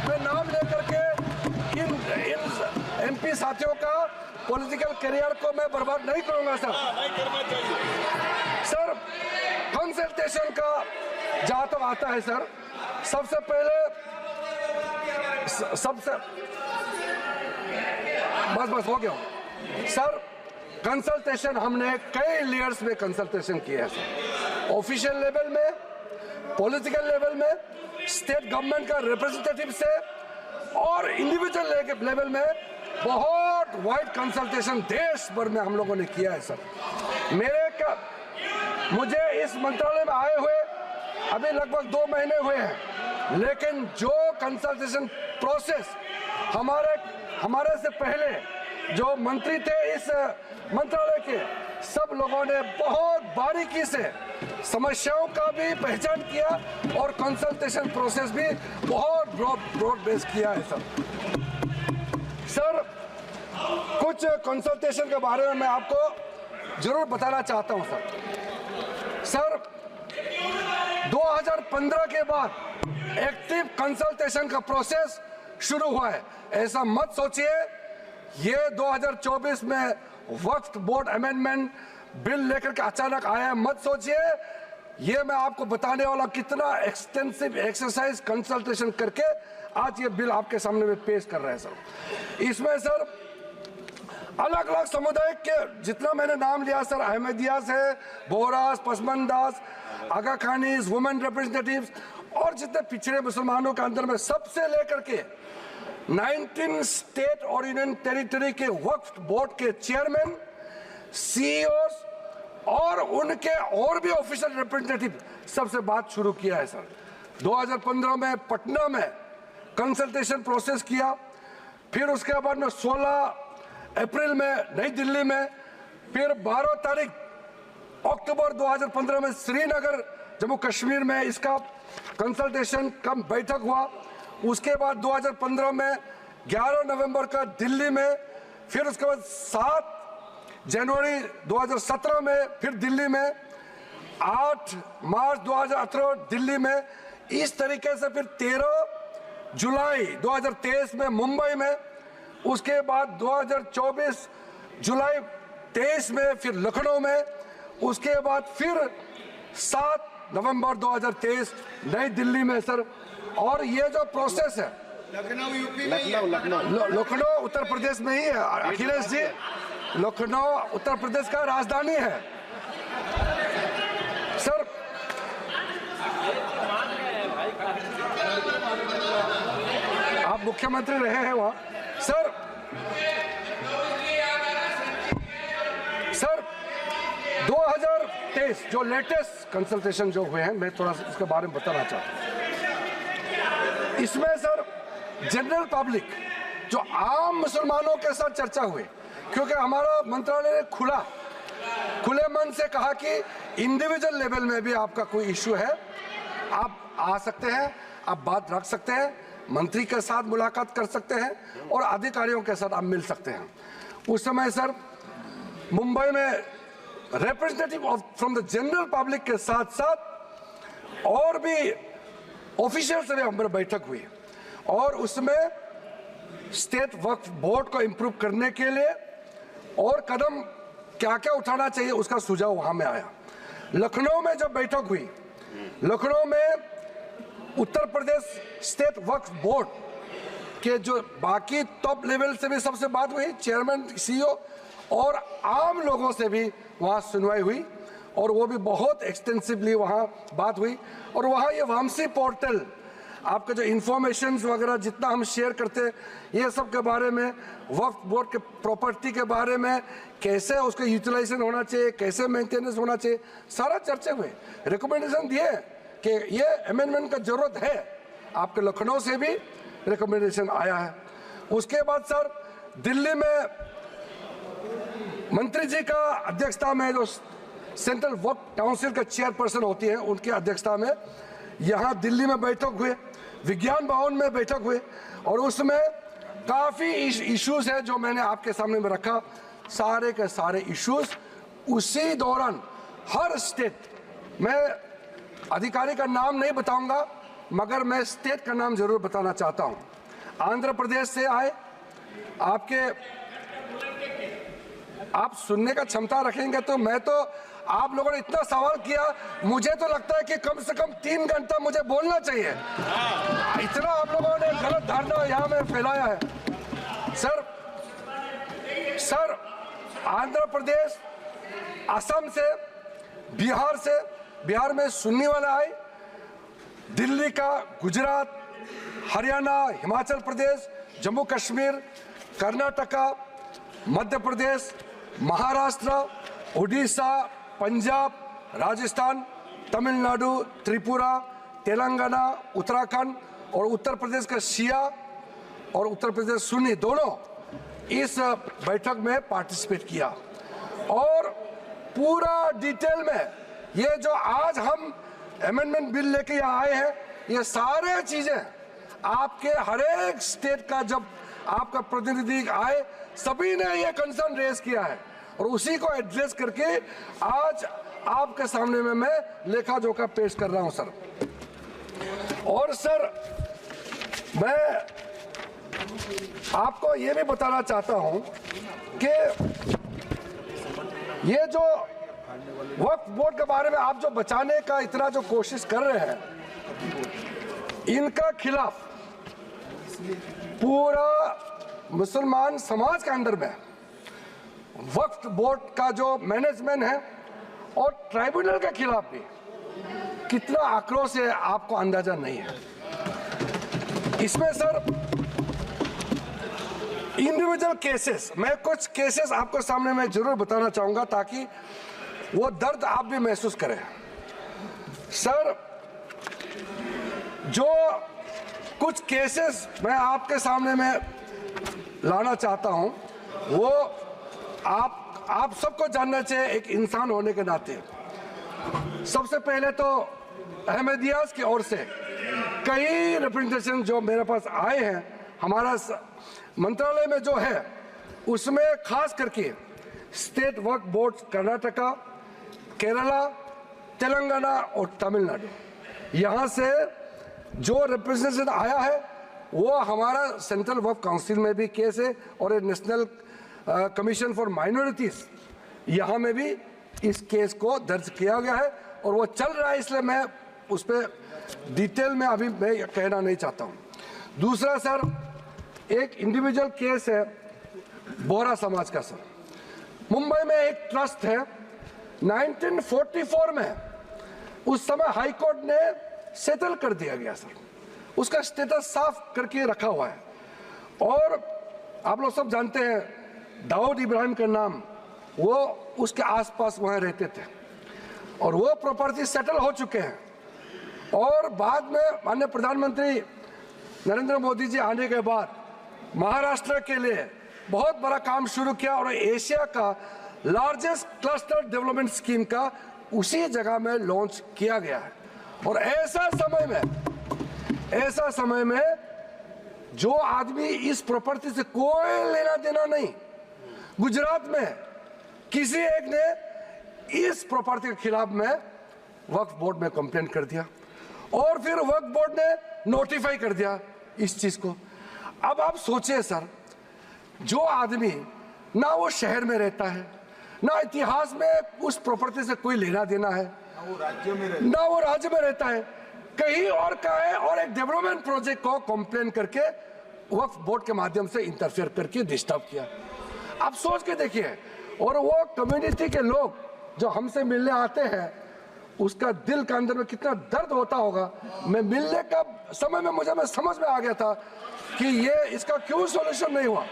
मैं नाम लेकर के इन एमपी साथियों का पॉलिटिकल करियर को मैं बर्बाद नहीं करूंगा सर। सर कंसल्टेशन का जहां तक आता है सर, सबसे पहले बस हो गया सर। कंसल्टेशन हमने कई लेयर्स में कंसल्टेशन किया है सर, ऑफिशियल लेवल में, पॉलिटिकल लेवल में, स्टेट गवर्नमेंट का रिप्रेजेंटेटिव से, और इंडिविजुअल लेवल में बहुत वाइड कंसल्टेशन देश भर में हम लोगों ने किया है सर। मुझे इस मंत्रालय में आए हुए अभी लगभग 2 महीने हुए हैं, लेकिन जो कंसल्टेशन प्रोसेस हमारे से पहले जो मंत्री थे इस मंत्रालय के, सब लोगों ने बहुत बारीकी से समस्याओं का भी पहचान किया और कंसल्टेशन प्रोसेस भी बहुत ब्रॉड बेस किया है सर। कुछ कंसल्टेशन के बारे में मैं आपको जरूर बताना चाहता हूं सर। 2015 के बाद एक्टिव कंसल्टेशन का प्रोसेस शुरू हुआ है। ऐसा मत सोचिए ये 2024 में वक्फ बोर्ड अमेंडमेंट बिल लेकर के अचानक आया है, मत सोचिए। ये मैं आपको बताने वाला कितना एक्सटेंसिव एक्सरसाइज कंसल्टेशन करके आज ये बिल आपके सामने में पेश कर रहे हैं सर। इसमें सर अलग अलग समुदाय के जितना मैंने नाम लिया सर, अहमदियास है, बोहरास, पसमंदास, आगा खानीज, वुमेन रिप्रेजेंटेटिव्स और जितने पिछड़े मुसलमानों के अंदर में सबसे लेकर के 19 स्टेट और यूनियन टेरिटरी के वक्फ बोर्ड के चेयरमैन, सीईओस और उनके और भी ऑफिशियल रिप्रेजेंटेटिव सबसे बात शुरू किया है सर। 2015 में पटना में कंसल्टेशन प्रोसेस किया, फिर उसके बाद में 16 अप्रैल में नई दिल्ली में, फिर 12 तारीख अक्टूबर 2015 में श्रीनगर जम्मू कश्मीर में इसका कंसल्टेशन का बैठक हुआ। उसके बाद 2015 में 11 नवंबर का दिल्ली में, फिर उसके बाद 7 जनवरी 2017 में फिर दिल्ली में, 8 मार्च 2018 दिल्ली में, इस तरीके से फिर 13 जुलाई 2023 में मुंबई में, उसके बाद 2024 जुलाई 23 में फिर लखनऊ में, उसके बाद फिर 7 नवंबर 2023 नई दिल्ली में सर। और ये जो प्रोसेस है लखनऊ यूपी में, लखनऊ उत्तर प्रदेश में ही है अखिलेश जी। लखनऊ उत्तर प्रदेश का राजधानी है सर। आप मुख्यमंत्री रहे हैं वहां सर। 2023 जो लेटेस्ट कंसल्टेशन जो हुए हैं, मैं थोड़ा सा उसके बारे में बताना चाहता हूं। इसमें सर जनरल पब्लिक जो आम मुसलमानों के साथ चर्चा हुई, क्योंकि हमारा मंत्रालय ने खुले मन से कहा कि इंडिविजुअल लेवल में भी आपका कोई इश्यू है, आप आ सकते हैं, आप बात रख सकते हैं, मंत्री के साथ मुलाकात कर सकते हैं और अधिकारियों के साथ आप मिल सकते हैं। उस समय सर मुंबई में representative from the general public के साथ साथ और भी ऑफिशियल से भी हमारी बैठक हुई और उसमें स्टेट वक्फ बोर्ड को इम्प्रूव करने के लिए और कदम क्या क्या उठाना चाहिए उसका सुझाव वहां में आया। लखनऊ में जब बैठक हुई, लखनऊ में उत्तर प्रदेश स्टेट वक्फ बोर्ड के जो बाकी टॉप लेवल से भी सबसे बात हुई, चेयरमैन, सीईओ और आम लोगों से भी वहां सुनवाई हुई और वो भी बहुत एक्सटेंसिवली वहां बात हुई। और वहां ये वामसी पोर्टल आपका जो इंफॉर्मेशन वगैरह जितना हम शेयर करते हैं, ये सब के बारे में, वक्फ बोर्ड के प्रॉपर्टी के बारे में, कैसे उसका यूटिलाइजेशन होना चाहिए, कैसे मेंटेनेंस होना चाहिए, सारा चर्चे हुए, रिकमेंडेशन दिए कि ये अमेंडमेंट का जरूरत है। आपके लखनऊ से भी रिकमेंडेशन आया है। उसके बाद सर दिल्ली में मंत्री जी का अध्यक्षता में जो सेंट्रल वक्फ काउंसिल का चेयरपर्सन होती है, उनकी अध्यक्षता में यहाँ दिल्ली में बैठक हुए, विज्ञान भवन में बैठक हुए और उसमें काफ़ी इश्यूज है जो मैंने आपके सामने में रखा। सारे के सारे इश्यूज उसी दौरान हर स्टेट, मैं अधिकारी का नाम नहीं बताऊंगा मगर मैं स्टेट का नाम जरूर बताना चाहता हूं। आंध्र प्रदेश से आए, आप सुनने का क्षमता रखेंगे तो मैं तो, आप लोगों ने इतना सवाल किया, मुझे तो लगता है कि कम से कम 3 घंटा मुझे बोलना चाहिए। इतना आप लोगों ने गलत धारणा यहाँ में फैलाया है सर। आंध्र प्रदेश, असम से, बिहार में सुन्नी वाला आए, दिल्ली का, गुजरात, हरियाणा, हिमाचल प्रदेश, जम्मू कश्मीर, कर्नाटका, मध्य प्रदेश, महाराष्ट्र, उड़ीसा, पंजाब, राजस्थान, तमिलनाडु, त्रिपुरा, तेलंगाना, उत्तराखंड और उत्तर प्रदेश का शिया और उत्तर प्रदेश सुन्नी दोनों इस बैठक में पार्टिसिपेट किया और पूरा डिटेल में ये जो आज हम अमेंडमेंट बिल लेके यहाँ आए हैं, ये सारे चीजें आपके हर एक स्टेट का जब आपका प्रतिनिधि आए सभी ने ये कंसर्न रेज किया है और उसी को एड्रेस करके आज आपके सामने में मैं लेखा जोखा पेश कर रहा हूं सर। और सर मैं आपको ये भी बताना चाहता हूं कि ये जो वक्फ बोर्ड के बारे में आप जो बचाने का इतना जो कोशिश कर रहे हैं, इनका खिलाफ पूरा मुसलमान समाज के अंदर में वक्फ बोर्ड का जो मैनेजमेंट है और ट्राइब्यूनल के खिलाफ भी कितना आक्रोश है आपको अंदाजा नहीं है। इसमें सर इंडिविजुअल केसेस, मैं कुछ केसेस आपको सामने में जरूर बताना चाहूंगा ताकि वो दर्द आप भी महसूस करें। सर जो कुछ केसेस मैं आपके सामने में लाना चाहता हूं वो आप सबको जानना चाहिए एक इंसान होने के नाते। सबसे पहले तो अहमदियास की ओर से कई रिप्रेजेंटेशन जो मेरे पास आए हैं, हमारा मंत्रालय में जो है उसमें खास करके स्टेट वक्फ बोर्ड कर्नाटका, केरला, तेलंगाना और तमिलनाडु, यहाँ से जो रिप्रेजेंटेशन आया है वो हमारा सेंट्रल वक्फ काउंसिल में भी केस है और नेशनल कमीशन फॉर माइनॉरिटीज यहाँ में भी इस केस को दर्ज किया गया है और वो चल रहा है, इसलिए मैं उस पर डिटेल में अभी मैं कहना नहीं चाहता हूँ। दूसरा सर एक इंडिविजुअल केस है बोहरा समाज का सर। मुंबई में एक ट्रस्ट है, 1944 में उस समय हाई कोर्ट ने सेटल कर दिया गया सर, उसका स्टेटस साफ करके रखा हुआ है और आप लोग सब जानते हैं दाऊद इब्राहिम का नाम, वो उसके आसपास वहाँ रहते थे और वो प्रॉपर्टी सेटल हो चुके हैं और बाद में माननीय प्रधानमंत्री नरेंद्र मोदी जी आने के बाद महाराष्ट्र के लिए बहुत बड़ा काम शुरू किया और एशिया का लार्जेस्ट क्लस्टर डेवलपमेंट स्कीम का उसी जगह में लॉन्च किया गया है। और ऐसा समय में जो आदमी इस प्रॉपर्टी से कोई लेना देना नहीं, गुजरात में किसी एक ने इस प्रॉपर्टी के खिलाफ में वक्फ बोर्ड में कंप्लेंट कर दिया और फिर वक्फ बोर्ड ने नोटिफाई कर दिया इस चीज को। अब आप सोचिए सर, जो आदमी ना वो शहर में रहता है, ना इतिहास में उस प्रॉपर्टी से कोई लेना देना है, ना वो राज्य में रहता है, कहीं और का है और एक डेवलपमेंट प्रोजेक्ट को कंप्लेन करके वक्फ बोर्ड के माध्यम से इंटरफेयर करके डिस्टर्ब किया। आप सोच के देखिए, और वो कम्युनिटी के लोग जो हमसे मिलने आते हैं उसका दिल के अंदर में कितना दर्द होता होगा। मैं मिलने का समय में मुझे समझ में आ गया था कि ये इसका क्यों सॉल्यूशन नहीं हुआ।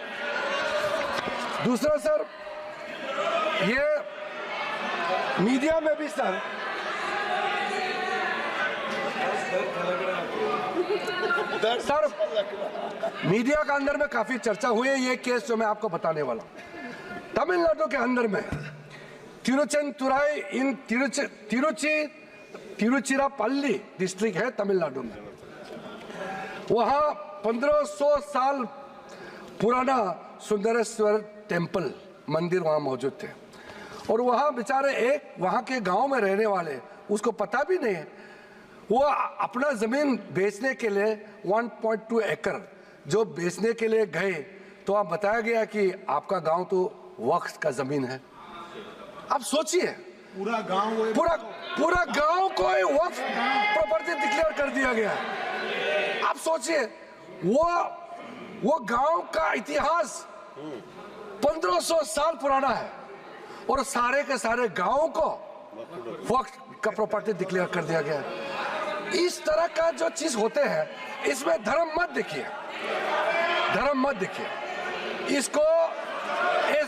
दूसरा सर, ये मीडिया में भी सर मीडिया के अंदर में काफी चर्चा हुई है ये केस जो मैं आपको बताने वाला हूं। तमिलनाडु के अंदर में तिरुचेंतुराई इन तिरुचिरापल्ली डिस्ट्रिक्ट है तमिलनाडु में, वहां 1500 साल पुराना सुंदरेश्वर टेम्पल मंदिर वहां मौजूद थे और वहां बेचारे एक वहां के गांव में रहने वाले, उसको पता भी नहीं है, वो अपना जमीन बेचने के लिए 1.2 एकड़ जो बेचने के लिए गए तो आप बताया गया कि आपका गांव तो वक्फ का जमीन है। आप सोचिए, पूरा गांव को वक्फ प्रॉपर्टी डिक्लेयर कर दिया गया। आप सोचिए, वो गांव का इतिहास 1500 साल पुराना है और सारे के सारे गांव को वक्फ का प्रॉपर्टी डिक्लेयर कर दिया गया है। इस तरह का जो चीज होते हैं, इसमें धर्म मत देखिए, इसको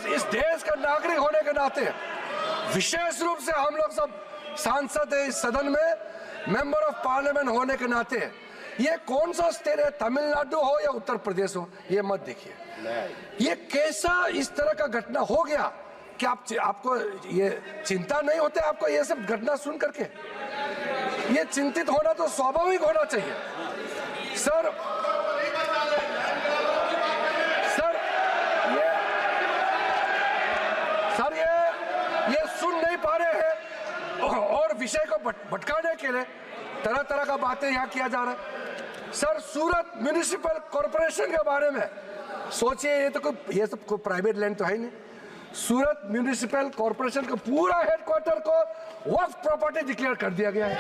इस देश का नागरिक होने के नाते विशेष रूप से हम लोग सब सांसद है इस सदन में, मेंबर ऑफ पार्लियामेंट होने के नाते ये कौन सा स्टेट है, तमिलनाडु हो या उत्तर प्रदेश हो, ये मत देखिए। ये कैसा इस तरह का घटना हो गया कि आपको ये चिंता नहीं होते आपको ये सब घटना सुन करके? ये चिंतित होना तो स्वाभाविक होना चाहिए। सर ये सुन नहीं पा रहे हैं और विषय को भटकाने के लिए तरह तरह का बातें यहाँ किया जा रहा है। सर सूरत म्युनिसिपल कॉर्पोरेशन के बारे में सोचिए, ये सब कोई प्राइवेट लैंड तो है ही नहीं। सूरत म्युनिसिपल कॉर्पोरेशन का पूरा हेडक्वार्टर को वक्फ प्रॉपर्टी डिक्लेयर कर दिया गया है।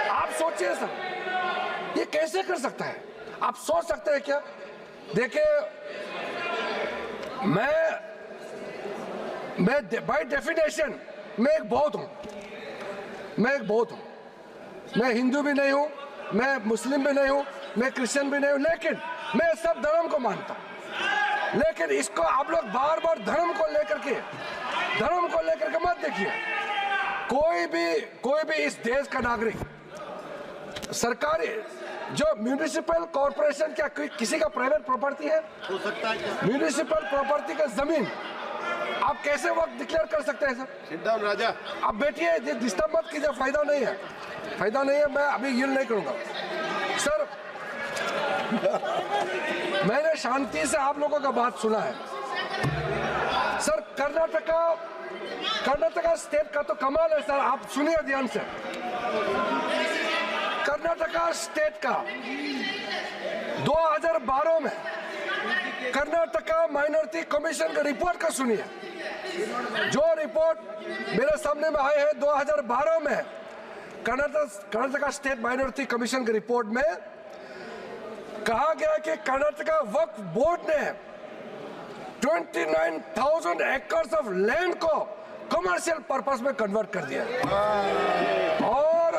आप सोचिए सर, ये कैसे कर सकता है? आप सोच सकते हैं क्या? देखिए, मैं बाय डेफिनेशन मैं एक बौद्ध हूं, मैं हिंदू भी नहीं हूं, मैं मुस्लिम भी नहीं हूं, मैं क्रिश्चियन भी नहीं हूं, लेकिन मैं सब धर्म को मानता हूं। लेकिन इसको आप लोग बार बार धर्म को लेकर के मत देखिए। कोई भी इस देश का नागरिक सरकारी जो म्युनिसिपल कॉर्पोरेशन क्या किसी का प्राइवेट प्रॉपर्टी है? हो सकता है क्या? म्युनिसिपल प्रॉपर्टी का जमीन आप कैसे वक्त डिक्लेयर कर सकते हैं सर? सिट डाउन राजा। आप बैठिए, डिस्टर्ब मत कीजिए, फायदा नहीं है। मैं अभी यील्ड नहीं करूंगा सर। मैंने शांति से आप लोगों का बात सुना है सर। कर्नाटका स्टेट का तो कमाल है सर, आप सुनिए ध्यान से। कर्नाटका स्टेट का 2012 में कर्नाटका माइनॉरिटी कमीशन का रिपोर्ट का सुनिए। जो रिपोर्ट मेरे सामने में आए हैं 2012 में कर्नाटका स्टेट माइनॉरिटी कमीशन के रिपोर्ट में कहा गया कि कर्नाटका वक्फ बोर्ड ने 29,000 एकर्स ऑफ लैंड को कमर्शियल पर्पस में कन्वर्ट कर दिया। और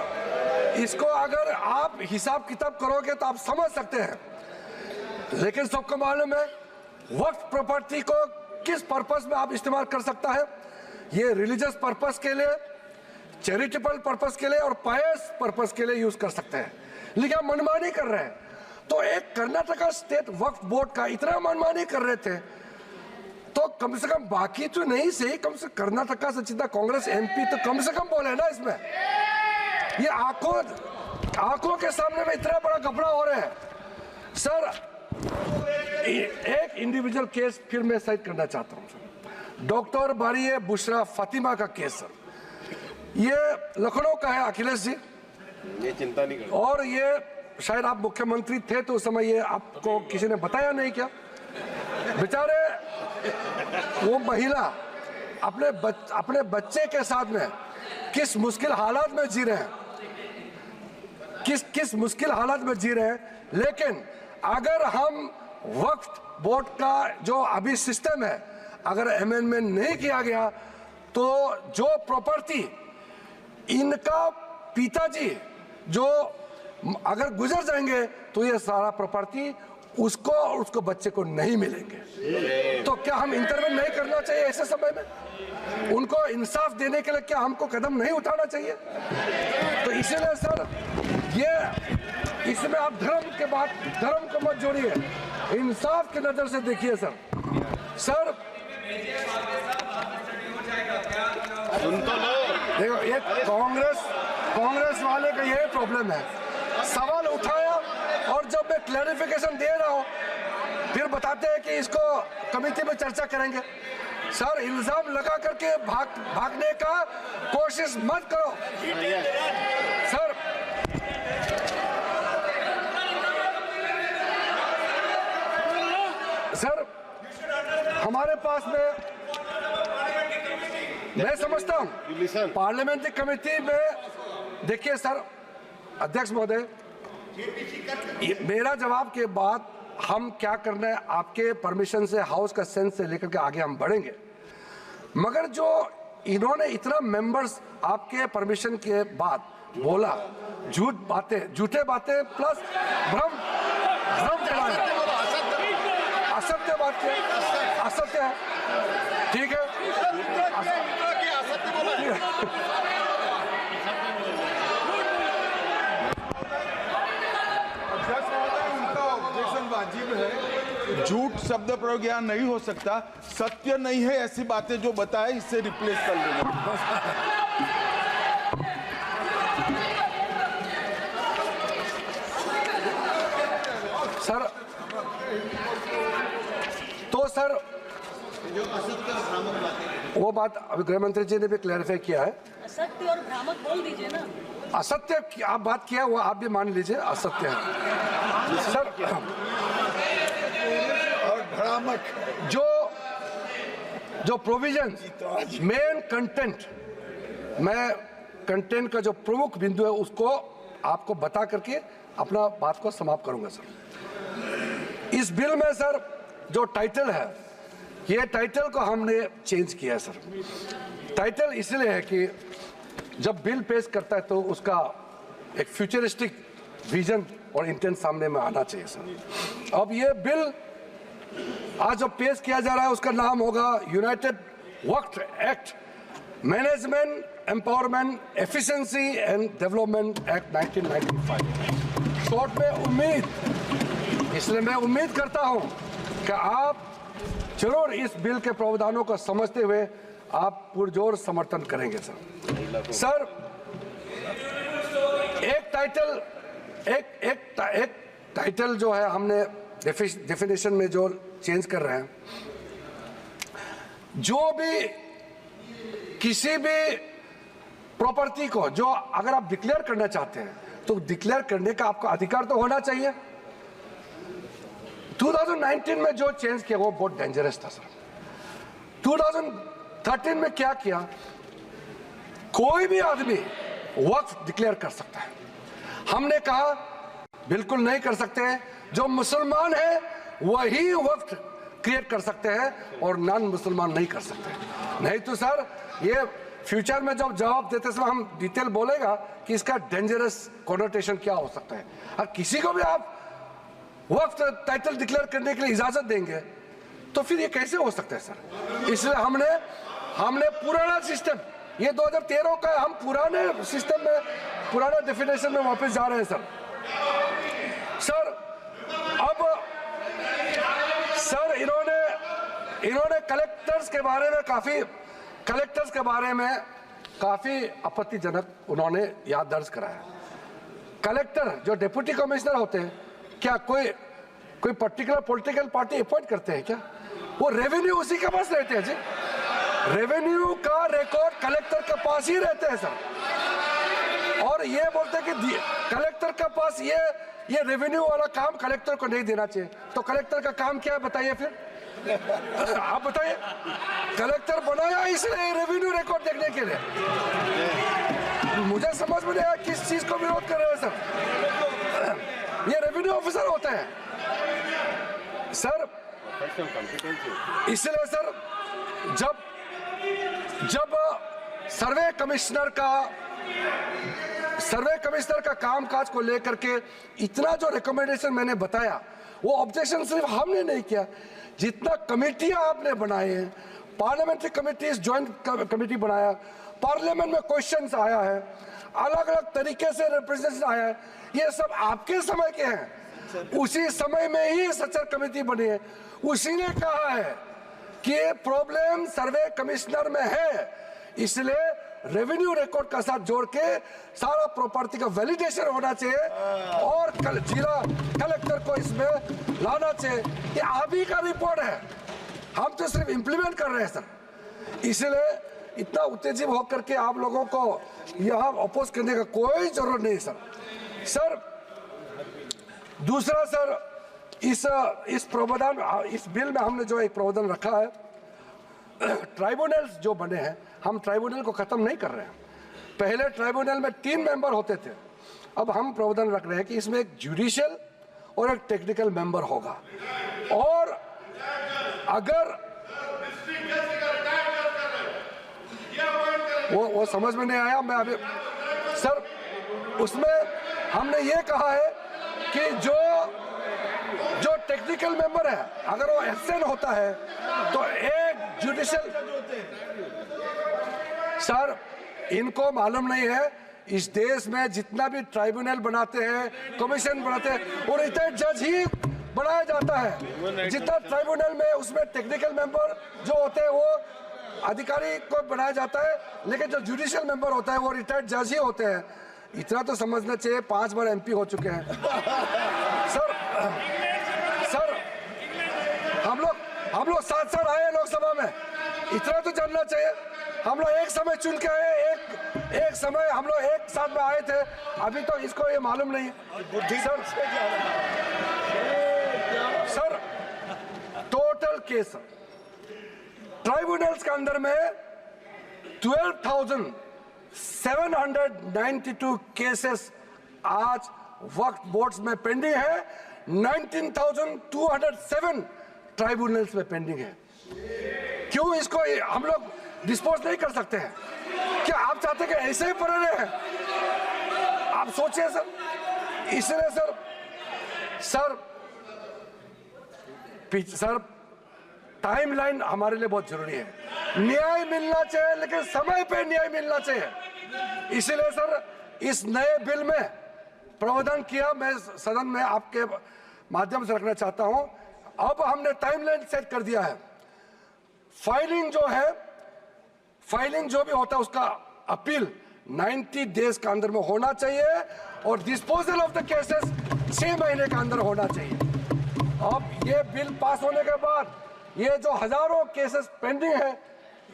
इसको अगर आप हिसाब किताब करोगे तो आप समझ सकते हैं। लेकिन सबको मालूम है वक्फ प्रॉपर्टी को किस पर्पस में आप इस्तेमाल कर सकता है। ये रिलीजियस पर्पस के लिए, चैरिटेबल पर्पस के लिए और पायस पर्पस के लिए यूज कर सकते हैं। लेकिन आप मनमानी कर रहे हैं। तो एक कर्नाटका स्टेट वक्फ बोर्ड का इतना मनमानी कर रहे थे तो कम से कम बाकी तो नहीं सही, कम से कर्नाटका से जितना कांग्रेस एमपी तो कम से कम बोले ना इसमें। ये आंखों के सामने में इतना बड़ा घपला हो रहा है सर। एक इंडिविजुअल केस फिर मैं साइड करना चाहता हूं सर। डॉक्टर बारिये बुशरा फातिमा का केस सर, ये लखनऊ का है अखिलेश जी। ये चिंता नहीं करो। और ये शायद आप मुख्यमंत्री थे तो उस समय ये आपको किसी ने बताया नहीं क्या? बेचारे वो महिला अपने बच्चे के साथ में किस मुश्किल हालात में जी रहे हैं, किस मुश्किल हालात में जी रहे हैं। लेकिन अगर हम वक्फ बोर्ड का जो अभी सिस्टम है अगर अमेंडमेंट नहीं किया गया तो जो प्रॉपर्टी इनका पिताजी जो अगर गुजर जाएंगे तो ये सारा प्रॉपर्टी उसको और उसको बच्चे को नहीं मिलेंगे। तो क्या हम इंटरवेन नहीं करना चाहिए ऐसे समय में? उनको इंसाफ देने के लिए क्या हमको कदम नहीं उठाना चाहिए? तो इसीलिए सर ये इसमें आप धर्म को मत जोड़िए, इंसाफ की नजर से देखिए सर। सुन तो लो। देखो ये कांग्रेस वाले का यही प्रॉब्लम है। सवाल उठाया और जब मैं क्लैरिफिकेशन दे रहा हूं फिर बताते हैं कि इसको कमेटी में चर्चा करेंगे। सर इल्जाम लगा करके भागने का कोशिश मत करो सर। हमारे पास में मैं समझता हूं पार्लियामेंट्री कमेटी में देखिए सर, अध्यक्ष महोदय मेरा जवाब के बाद हम क्या करना है आपके परमिशन से, हाउस का सेंस से लेकर के आगे हम बढ़ेंगे। मगर जो इन्होंने इतना मेंबर्स आपके परमिशन के बाद बोला, झूठे बातें प्लस भ्रम फैलाना, असत्य बात के असत्य है, ठीक है। झूठ शब्द प्रयोग यहाँ नहीं हो सकता। सत्य नहीं है ऐसी बातें जो बताए इससे रिप्लेस कर लेना। सर तो सर वो बात अभी गृह मंत्री जी ने भी क्लैरिफाई किया है। असत्य और भ्रामक बोल दीजिए ना। असत्य की आप बात किया वो आप भी मान लीजिए असत्य है सर। और भ्रामक जो प्रोविजन मेन कंटेंट, मैं कंटेंट का जो प्रमुख बिंदु है उसको आपको बता करके अपना बात को समाप्त करूंगा सर। इस बिल में सर जो टाइटल है, ये टाइटल को हमने चेंज किया है सर। टाइटल इसलिए है कि जब बिल पेश करता है तो उसका एक फ्यूचरिस्टिक विजन और इंटेंट सामने में आना चाहिए सर। अब ये बिल आज जो पेश किया जा रहा है उसका नाम होगा United work act, management empowerment efficiency and development act 1995। Short में उम्मीद, इसलिए मैं उम्मीद करता हूं कि आप जरूर इस बिल के प्रावधानों को समझते हुए आप पुरजोर समर्थन करेंगे सर। सर एक टाइटल जो है हमने डेफिनेशन में जो चेंज कर रहे हैं, जो भी किसी भी प्रॉपर्टी को जो अगर आप डिक्लेयर करना चाहते हैं तो डिक्लेयर करने का आपका अधिकार तो होना चाहिए। 2019 में जो चेंज किया वो बहुत डेंजरस था सर। 2013 में क्या किया, कोई भी आदमी वक्फ डिक्लेयर कर सकता है। हमने कहा बिल्कुल नहीं कर सकते हैं, जो मुसलमान है वही वक्फ क्रिएट कर सकते हैं और नॉन मुसलमान नहीं कर सकते। नहीं तो सर ये फ्यूचर में जब जवाब देते समय हम डिटेल बोलेगा कि इसका डेंजरस कॉनोटेशन क्या हो सकता है। और किसी को भी आप वक्त टाइटल डिक्लेयर करने के लिए इजाजत देंगे तो फिर ये कैसे हो सकता है सर। इसलिए हमने पुराना सिस्टम, ये 2013 का हम पुराने सिस्टम में पुराना डेफिनेशन में वापस जा रहे हैं सर। अब सर इन्होंने कलेक्टर्स के बारे में काफी आपत्तिजनक उन्होंने याद दर्ज कराया। कलेक्टर जो डिप्टी कमिश्नर होते हैं, क्या कोई पर्टिकुलर पॉलिटिकल पार्टी अपॉइंट करते हैं क्या? वो रेवेन्यू उसी के पास रहते हैं जी। रेवेन्यू का रिकॉर्ड कलेक्टर के पास ही रहते हैं सर। और ये बोलते हैं कि कलेक्टर के पास ये रेवेन्यू वाला काम कलेक्टर को नहीं देना चाहिए। तो कलेक्टर का काम क्या है बताइए फिर? आप बताइए। कलेक्टर बनाया इसलिए रेवेन्यू रिकॉर्ड देखने के लिए। मुझे समझ में नहीं आया किस चीज को विरोध कर रहे हैं सर। ये रेवेन्यू ऑफिसर होते हैं सर। इसलिए सर जब सर्वे कमिश्नर का कामकाज को लेकर के इतना जो रिकमेंडेशन मैंने बताया, वो ऑब्जेक्शन सिर्फ हमने नहीं किया, जितना कमेटियां आपने बनाए हैं, पार्लियामेंट्री कमेटीज ज्वाइंट कमेटी बनाया, पार्लियामेंट में क्वेश्चंस आया है, अलग अलग तरीके से रिप्रेजेंटेशन आया है, ये सब आपके समय के हैं। उसी समय में ही सचर कमेटी बनी है। उसी ने कहा है कि प्रॉब्लम सर्वे कमिश्नर में है, इसलिए रेवेन्यू रिकॉर्ड का साथ जोड़ के सारा प्रॉपर्टी का वैलिडेशन होना चाहिए और जिला कलेक्टर को इसमें लाना चाहिए। ये आप ही का रिपोर्ट है, हम तो सिर्फ इंप्लीमेंट कर रहे हैं सर। इसलिए इतना उत्तेजित होकर के आप लोगों को यहाँ अपोज करने का कोई जरूरत नहीं सर। दूसरा सर, इस प्रावधान, इस बिल में हमने जो एक प्रावधान रखा है, ट्राइब्यूनल्स जो बने हैं, हम ट्राइब्यूनल को खत्म नहीं कर रहे हैं। पहले ट्राइब्यूनल में 3 मेंबर होते थे, अब हम प्रावधान रख रहे हैं कि इसमें एक जुडिशियल और एक टेक्निकल मेंबर होगा। और अगर वो समझ में नहीं आया, मैं अभी सर उसमें हमने ये कहा है कि जो टेक्निकल मेंबर है अगर वो एब्सेंट होता है तो एक जुडिशियल, सर इनको मालूम नहीं है इस देश में जितना भी ट्राइब्यूनल बनाते हैं, कमीशन बनाते हैं, और इतने जज ही बढ़ाया जाता है। जितना ट्राइब्यूनल में उसमें टेक्निकल मेंबर जो होते हैं वो अधिकारी को बनाया जाता है, लेकिन जो जुडिशियल मेंबर होता है वो रिटायर्ड जज ही होते हैं। इतना तो समझना चाहिए, 5 बार MP हो चुके हैं। सर हम लोग 7 साल आए लोकसभा में, इतना तो जानना चाहिए। हम लोग एक समय चुन के आए, एक समय हम लोग एक साथ में आए थे, अभी तो इसको ये मालूम नहीं है। सर टोटल केस ट्राइब्यूनल्स के अंदर में 12,792 केसेस आज वक्फ बोर्ड्स में पेंडिंग है, 19,207 ट्राइब्यूनल्स में पेंडिंग है। क्यों इसको हम लोग डिस्पोज नहीं कर सकते हैं? क्या आप चाहते हैं कि ऐसे ही पड़े रहे हैं? आप सोचिए सर। इसलिए सर टाइमलाइन हमारे लिए बहुत जरूरी है। न्याय मिलना चाहिए, लेकिन समय पे न्याय मिलना चाहिए। इसलिए सर इस नए बिल में प्रावधान किया, मैं सदन में आपके माध्यम से रखना चाहता हूं। अब हमने टाइमलाइन सेट कर दिया है। फाइलिंग जो भी होता है उसका अपील 90 डेज के अंदर में होना चाहिए और डिस्पोजल ऑफ द केसेस 6 महीने के अंदर होना चाहिए। अब ये बिल पास होने के बाद ये जो हजारों केसेस पेंडिंग है,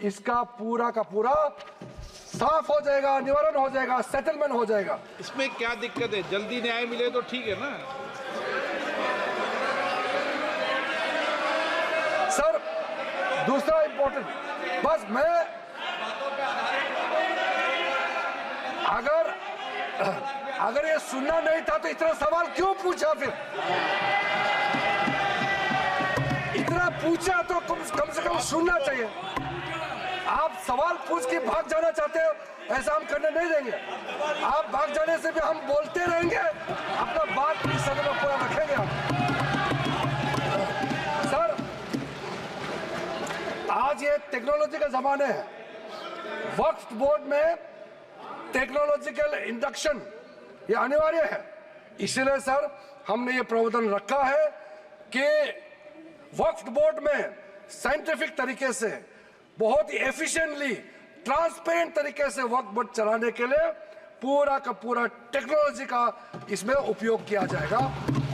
इसका पूरा का पूरा साफ हो जाएगा, निवारण हो जाएगा, सेटलमेंट हो जाएगा। इसमें क्या दिक्कत है? जल्दी न्याय मिले तो ठीक है ना सर। दूसरा इंपॉर्टेंट, बस मैं अगर ये सुनना नहीं था तो इतना सवाल क्यों पूछा? फिर इतना पूछा तो कम से कम सुनना चाहिए। आप सवाल पूछ के भाग जाना चाहते हो, ऐसा हम करने नहीं देंगे। आप भाग जाने से भी हम बोलते रहेंगे, अपना बात इस सदन में पूरा रखेंगे हम। सर आज ये टेक्नोलॉजी का जमाना है। वक्फ बोर्ड में टेक्नोलॉजिकल इंडक्शन ये अनिवार्य है। इसलिए सर हमने ये प्रावधान रखा है कि वक्फ बोर्ड में साइंटिफिक तरीके से बहुत ही एफिशिएंटली ट्रांसपेरेंट तरीके से वक्फ बोर्ड चलाने के लिए पूरा का पूरा टेक्नोलॉजी का इसमें उपयोग किया जाएगा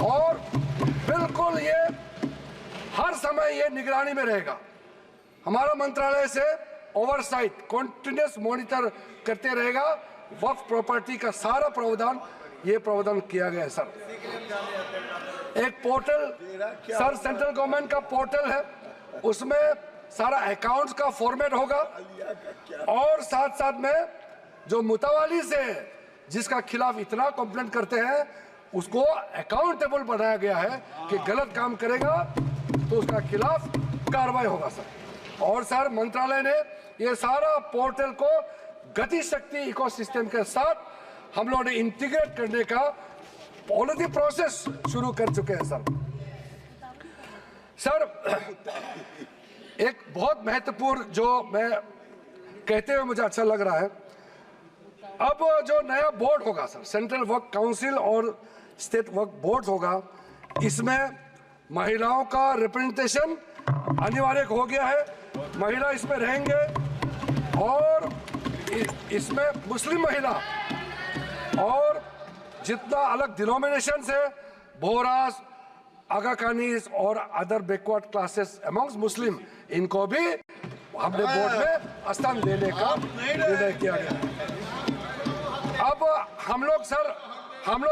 और बिल्कुल ये हर समय ये निगरानी में रहेगा। हमारा मंत्रालय से ओवरसाइट कंटिन्यूस मॉनिटर करते रहेगा। वक्फ प्रॉपर्टी का सारा प्रावधान ये प्रावधान किया गया है सर। एक पोर्टल सर सेंट्रल गवर्नमेंट का पोर्टल है, उसमें सारा अकाउंट्स का फॉर्मेट होगा और साथ साथ में जो मुतवाली से जिसका खिलाफ इतना कंप्लेंट करते हैं उसको अकाउंटेबल बनाया गया है कि गलत काम करेगा तो उसका खिलाफ कार्रवाई होगा सर। और सर मंत्रालय ने ये सारा पोर्टल को गति शक्ति इकोसिस्टम के साथ हम लोगों ने इंटीग्रेट करने का पॉलिसी प्रोसेस शुरू कर चुके हैं सर। सर एक बहुत महत्वपूर्ण जो मैं कहते हुए मुझे अच्छा लग रहा है, अब जो नया बोर्ड होगा सर, सेंट्रल वक्फ काउंसिल और स्टेट वक्फ बोर्ड होगा, इसमें महिलाओं का रिप्रेजेंटेशन अनिवार्य हो गया है। महिला इसमें रहेंगे और इसमें मुस्लिम महिला और जितना अलग डिनोमिनेशंस है, बोहरास, आगा खानीज और अदर बैकवर्ड क्लासेस अमंग्स मुस्लिम, इनको भी हमने बोर्ड में स्थान देने का निर्णय किया गया। अब हम लोग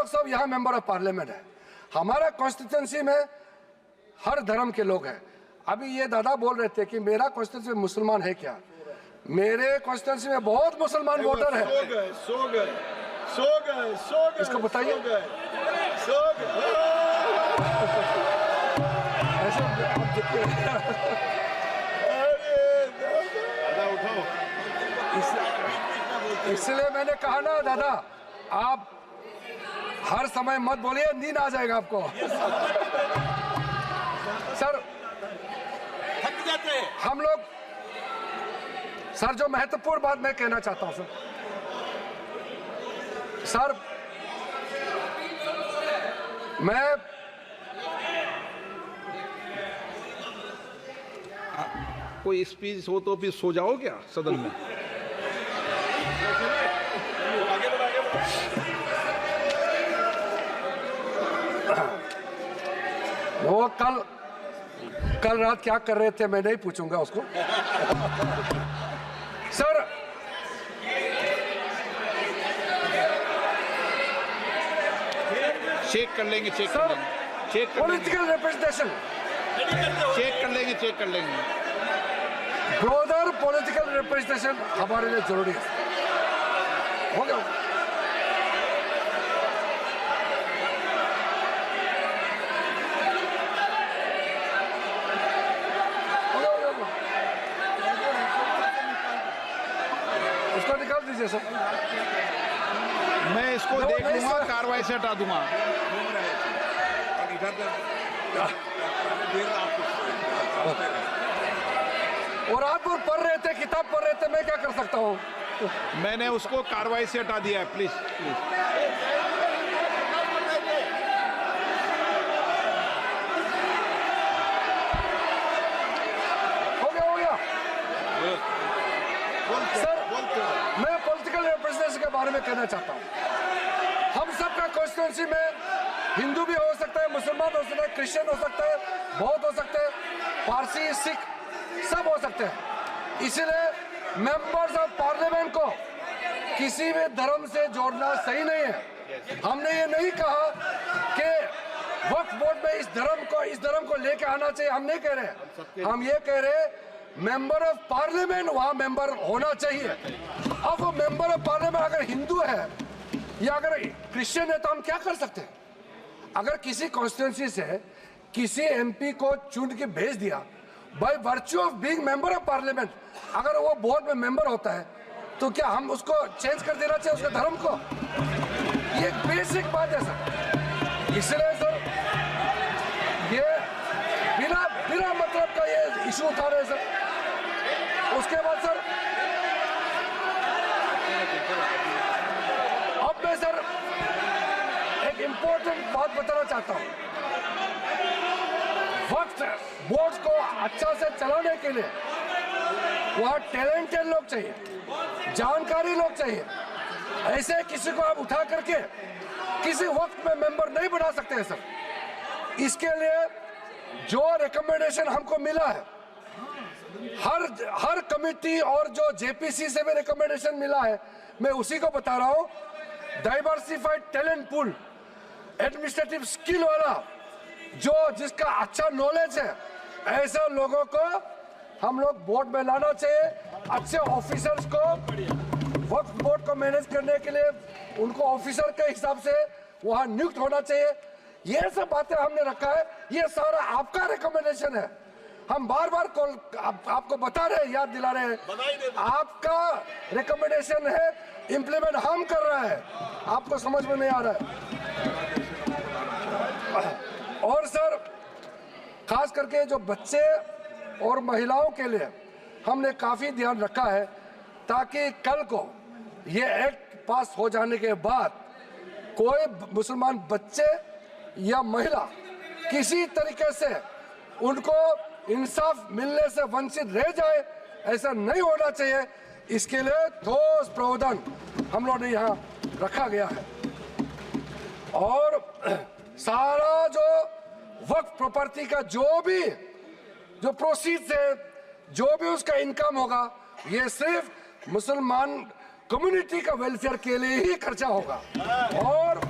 सब यहाँ मेंबर ऑफ पार्लियामेंट है। हमारा कॉन्स्टिट्यूंसी में हर धर्म के लोग हैं। अभी ये दादा बोल रहे थे कि मेरा कॉन्स्टिट्यूंसी में मुसलमान है क्या? मेरे कॉन्स्टिट्यूंसी में बहुत मुसलमान वोटर है। सो गए इसको बताइए। ऐसे आप देखते हैं। इसलिए मैंने कहा ना दादा, आप हर समय मत बोलिए, नींद आ जाएगा आपको। सर हम लोग सर जो महत्वपूर्ण बात मैं कहना चाहता हूं सर, मैं कोई स्पीच हो तो फिर सो जाओ क्या सदन में? वो कल रात क्या कर रहे थे मैं नहीं पूछूंगा उसको। सर चेक कर लेंगे, चेक कर सर लेंगे, चेक कर लेंगे, पॉलिटिकल रिप्रेजेंटेशन चेक कर लेंगे, चेक कर लेंगे। ब्रोदर पॉलिटिकल रिप्रेजेंटेशन हमारे लिए जरूरी है। हो गया उसको निकाल दीजिए सर। मैं इसको नहीं, देख नहीं, लूंगा, सर। कार्रवाई से हटा दूंगा। और रात भर पढ़ रहे थे, किताब पढ़ रहे थे, मैं क्या कर सकता हूँ? मैंने उसको कार्रवाई से हटा दिया है, प्लीज प्लीज। हो गया सर। मैं पॉलिटिकल रिप्रेजेंटेशन के बारे में कहना चाहता हूँ। हम सबका कॉन्स्टिट्यूंसी में हिंदू भी हो सकता है, मुसलमान हो सकता है, क्रिश्चियन हो सकता है, बौद्ध हो सकते हैं, पारसी, सिख सब हो सकते हैं। इसलिए मेंबर्स ऑफ पार्लियामेंट को किसी भी धर्म से जोड़ना सही नहीं है। हमने ये नहीं कहा कि वक्फ बोर्ड में इस धर्म को लेके आना चाहिए, हम नहीं कह रहे। हम ये कह रहे मेंबर ऑफ पार्लियामेंट वहां मेंबर होना चाहिए। अब वो मेंबर ऑफ पार्लियामेंट अगर हिंदू है या अगर क्रिश्चियन है तो हम क्या कर सकते हैं? अगर किसी कॉन्स्टिट्यूंसी से किसी एमपी को चुन के भेज दिया by virtue of being member of parliament, अगर वो बोर्ड में मेंबर होता है तो क्या हम उसको चेंज कर देना चाहिए उसके धर्म को? ये एक बेसिक बात है सर। इसलिए सर ये बिना मतलब का ये इशू उठा रहे हैं सर। उसके बाद सर अब मैं सर एक इंपॉर्टेंट बात बताना चाहता हूं। वक्त बोर्ड को अच्छा से चलाने के लिए वहां टैलेंटेड लोग चाहिए, जानकारी लोग चाहिए। ऐसे किसी को आप उठा करके किसी वक्त में मेंबर नहीं बना सकते हैं सर। इसके लिए जो रिकमेंडेशन हमको मिला है, हर कमिटी और जो जेपीसी से भी रिकमेंडेशन मिला है, मैं उसी को बता रहा हूं। Diversified talent pool, administrative skill वाला जो जिसका अच्छा नॉलेज है, ऐसे लोगों को हम लोग बोर्ड में लाना चाहिए। अच्छे ऑफिसर्स को वक्फ बोर्ड को मैनेज करने के लिए उनको ऑफिसर के हिसाब से वहां नियुक्त होना चाहिए। ये सब बातें हमने रखा है, ये सारा आपका रिकमेंडेशन है। हम बार बार आपको बता रहे हैं, याद दिला रहे हैं, आपका रिकमेंडेशन है, इंप्लीमेंट हम कर रहे हैं, आपको समझ में नहीं आ रहा है। और सर खास करके जो बच्चे और महिलाओं के लिए हमने काफी ध्यान रखा है, ताकि कल को ये एक्ट पास हो जाने के बाद कोई मुसलमान बच्चे या महिला किसी तरीके से उनको इंसाफ मिलने से वंचित रह जाए, ऐसा नहीं होना चाहिए। इसके लिए ठोस प्रावधान हम लोगों ने यहाँ रखा गया है। और सारा जो वक्फ प्रॉपर्टी का जो प्रोसीड्स है, जो भी उसका इनकम होगा, ये सिर्फ मुसलमान कम्युनिटी का वेलफेयर के लिए ही खर्चा होगा। और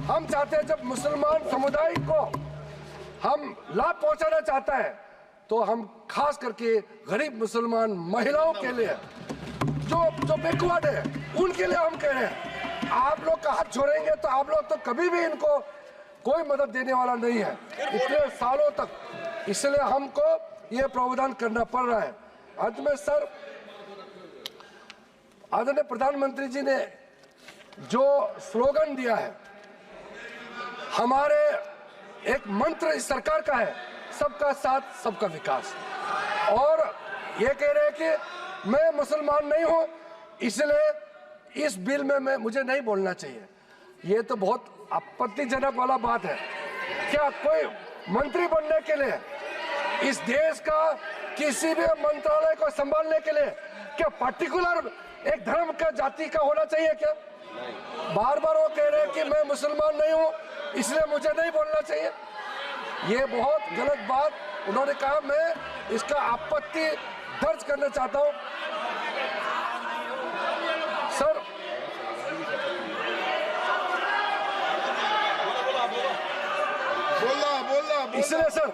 हम चाहते हैं जब मुसलमान समुदाय को हम लाभ पहुंचाना चाहता है तो हम खास करके गरीब मुसलमान महिलाओं के लिए जो बैकवर्ड है उनके लिए हम कह रहे हैं, आप लोग का हाथ छोड़ेंगे तो आप लोग तो कभी भी इनको कोई मदद देने वाला नहीं है इतने सालों तक। इसलिए हमको ये प्रावधान करना पड़ रहा है। अंत में सर, आदरणीय प्रधानमंत्री जी ने जो स्लोगन दिया है, हमारे एक मंत्र इस सरकार का है, सबका साथ सबका विकास। और ये कह रहे हैं कि मैं मुसलमान नहीं हूं, इसलिए इस बिल में मुझे नहीं बोलना चाहिए। ये तो बहुत आपत्तिजनक वाला बात है। क्या कोई मंत्री बनने के लिए, इस देश का किसी भी मंत्रालय को संभालने के लिए क्या पर्टिकुलर एक धर्म का जाति का होना चाहिए क्या? बार बार वो कह रहे हैं कि मैं मुसलमान नहीं हूं इसलिए मुझे नहीं बोलना चाहिए। ये बहुत गलत बात उन्होंने कहा। मैं इसका आपत्ति दर्ज करना चाहता हूं। सर बोलना इसलिए सर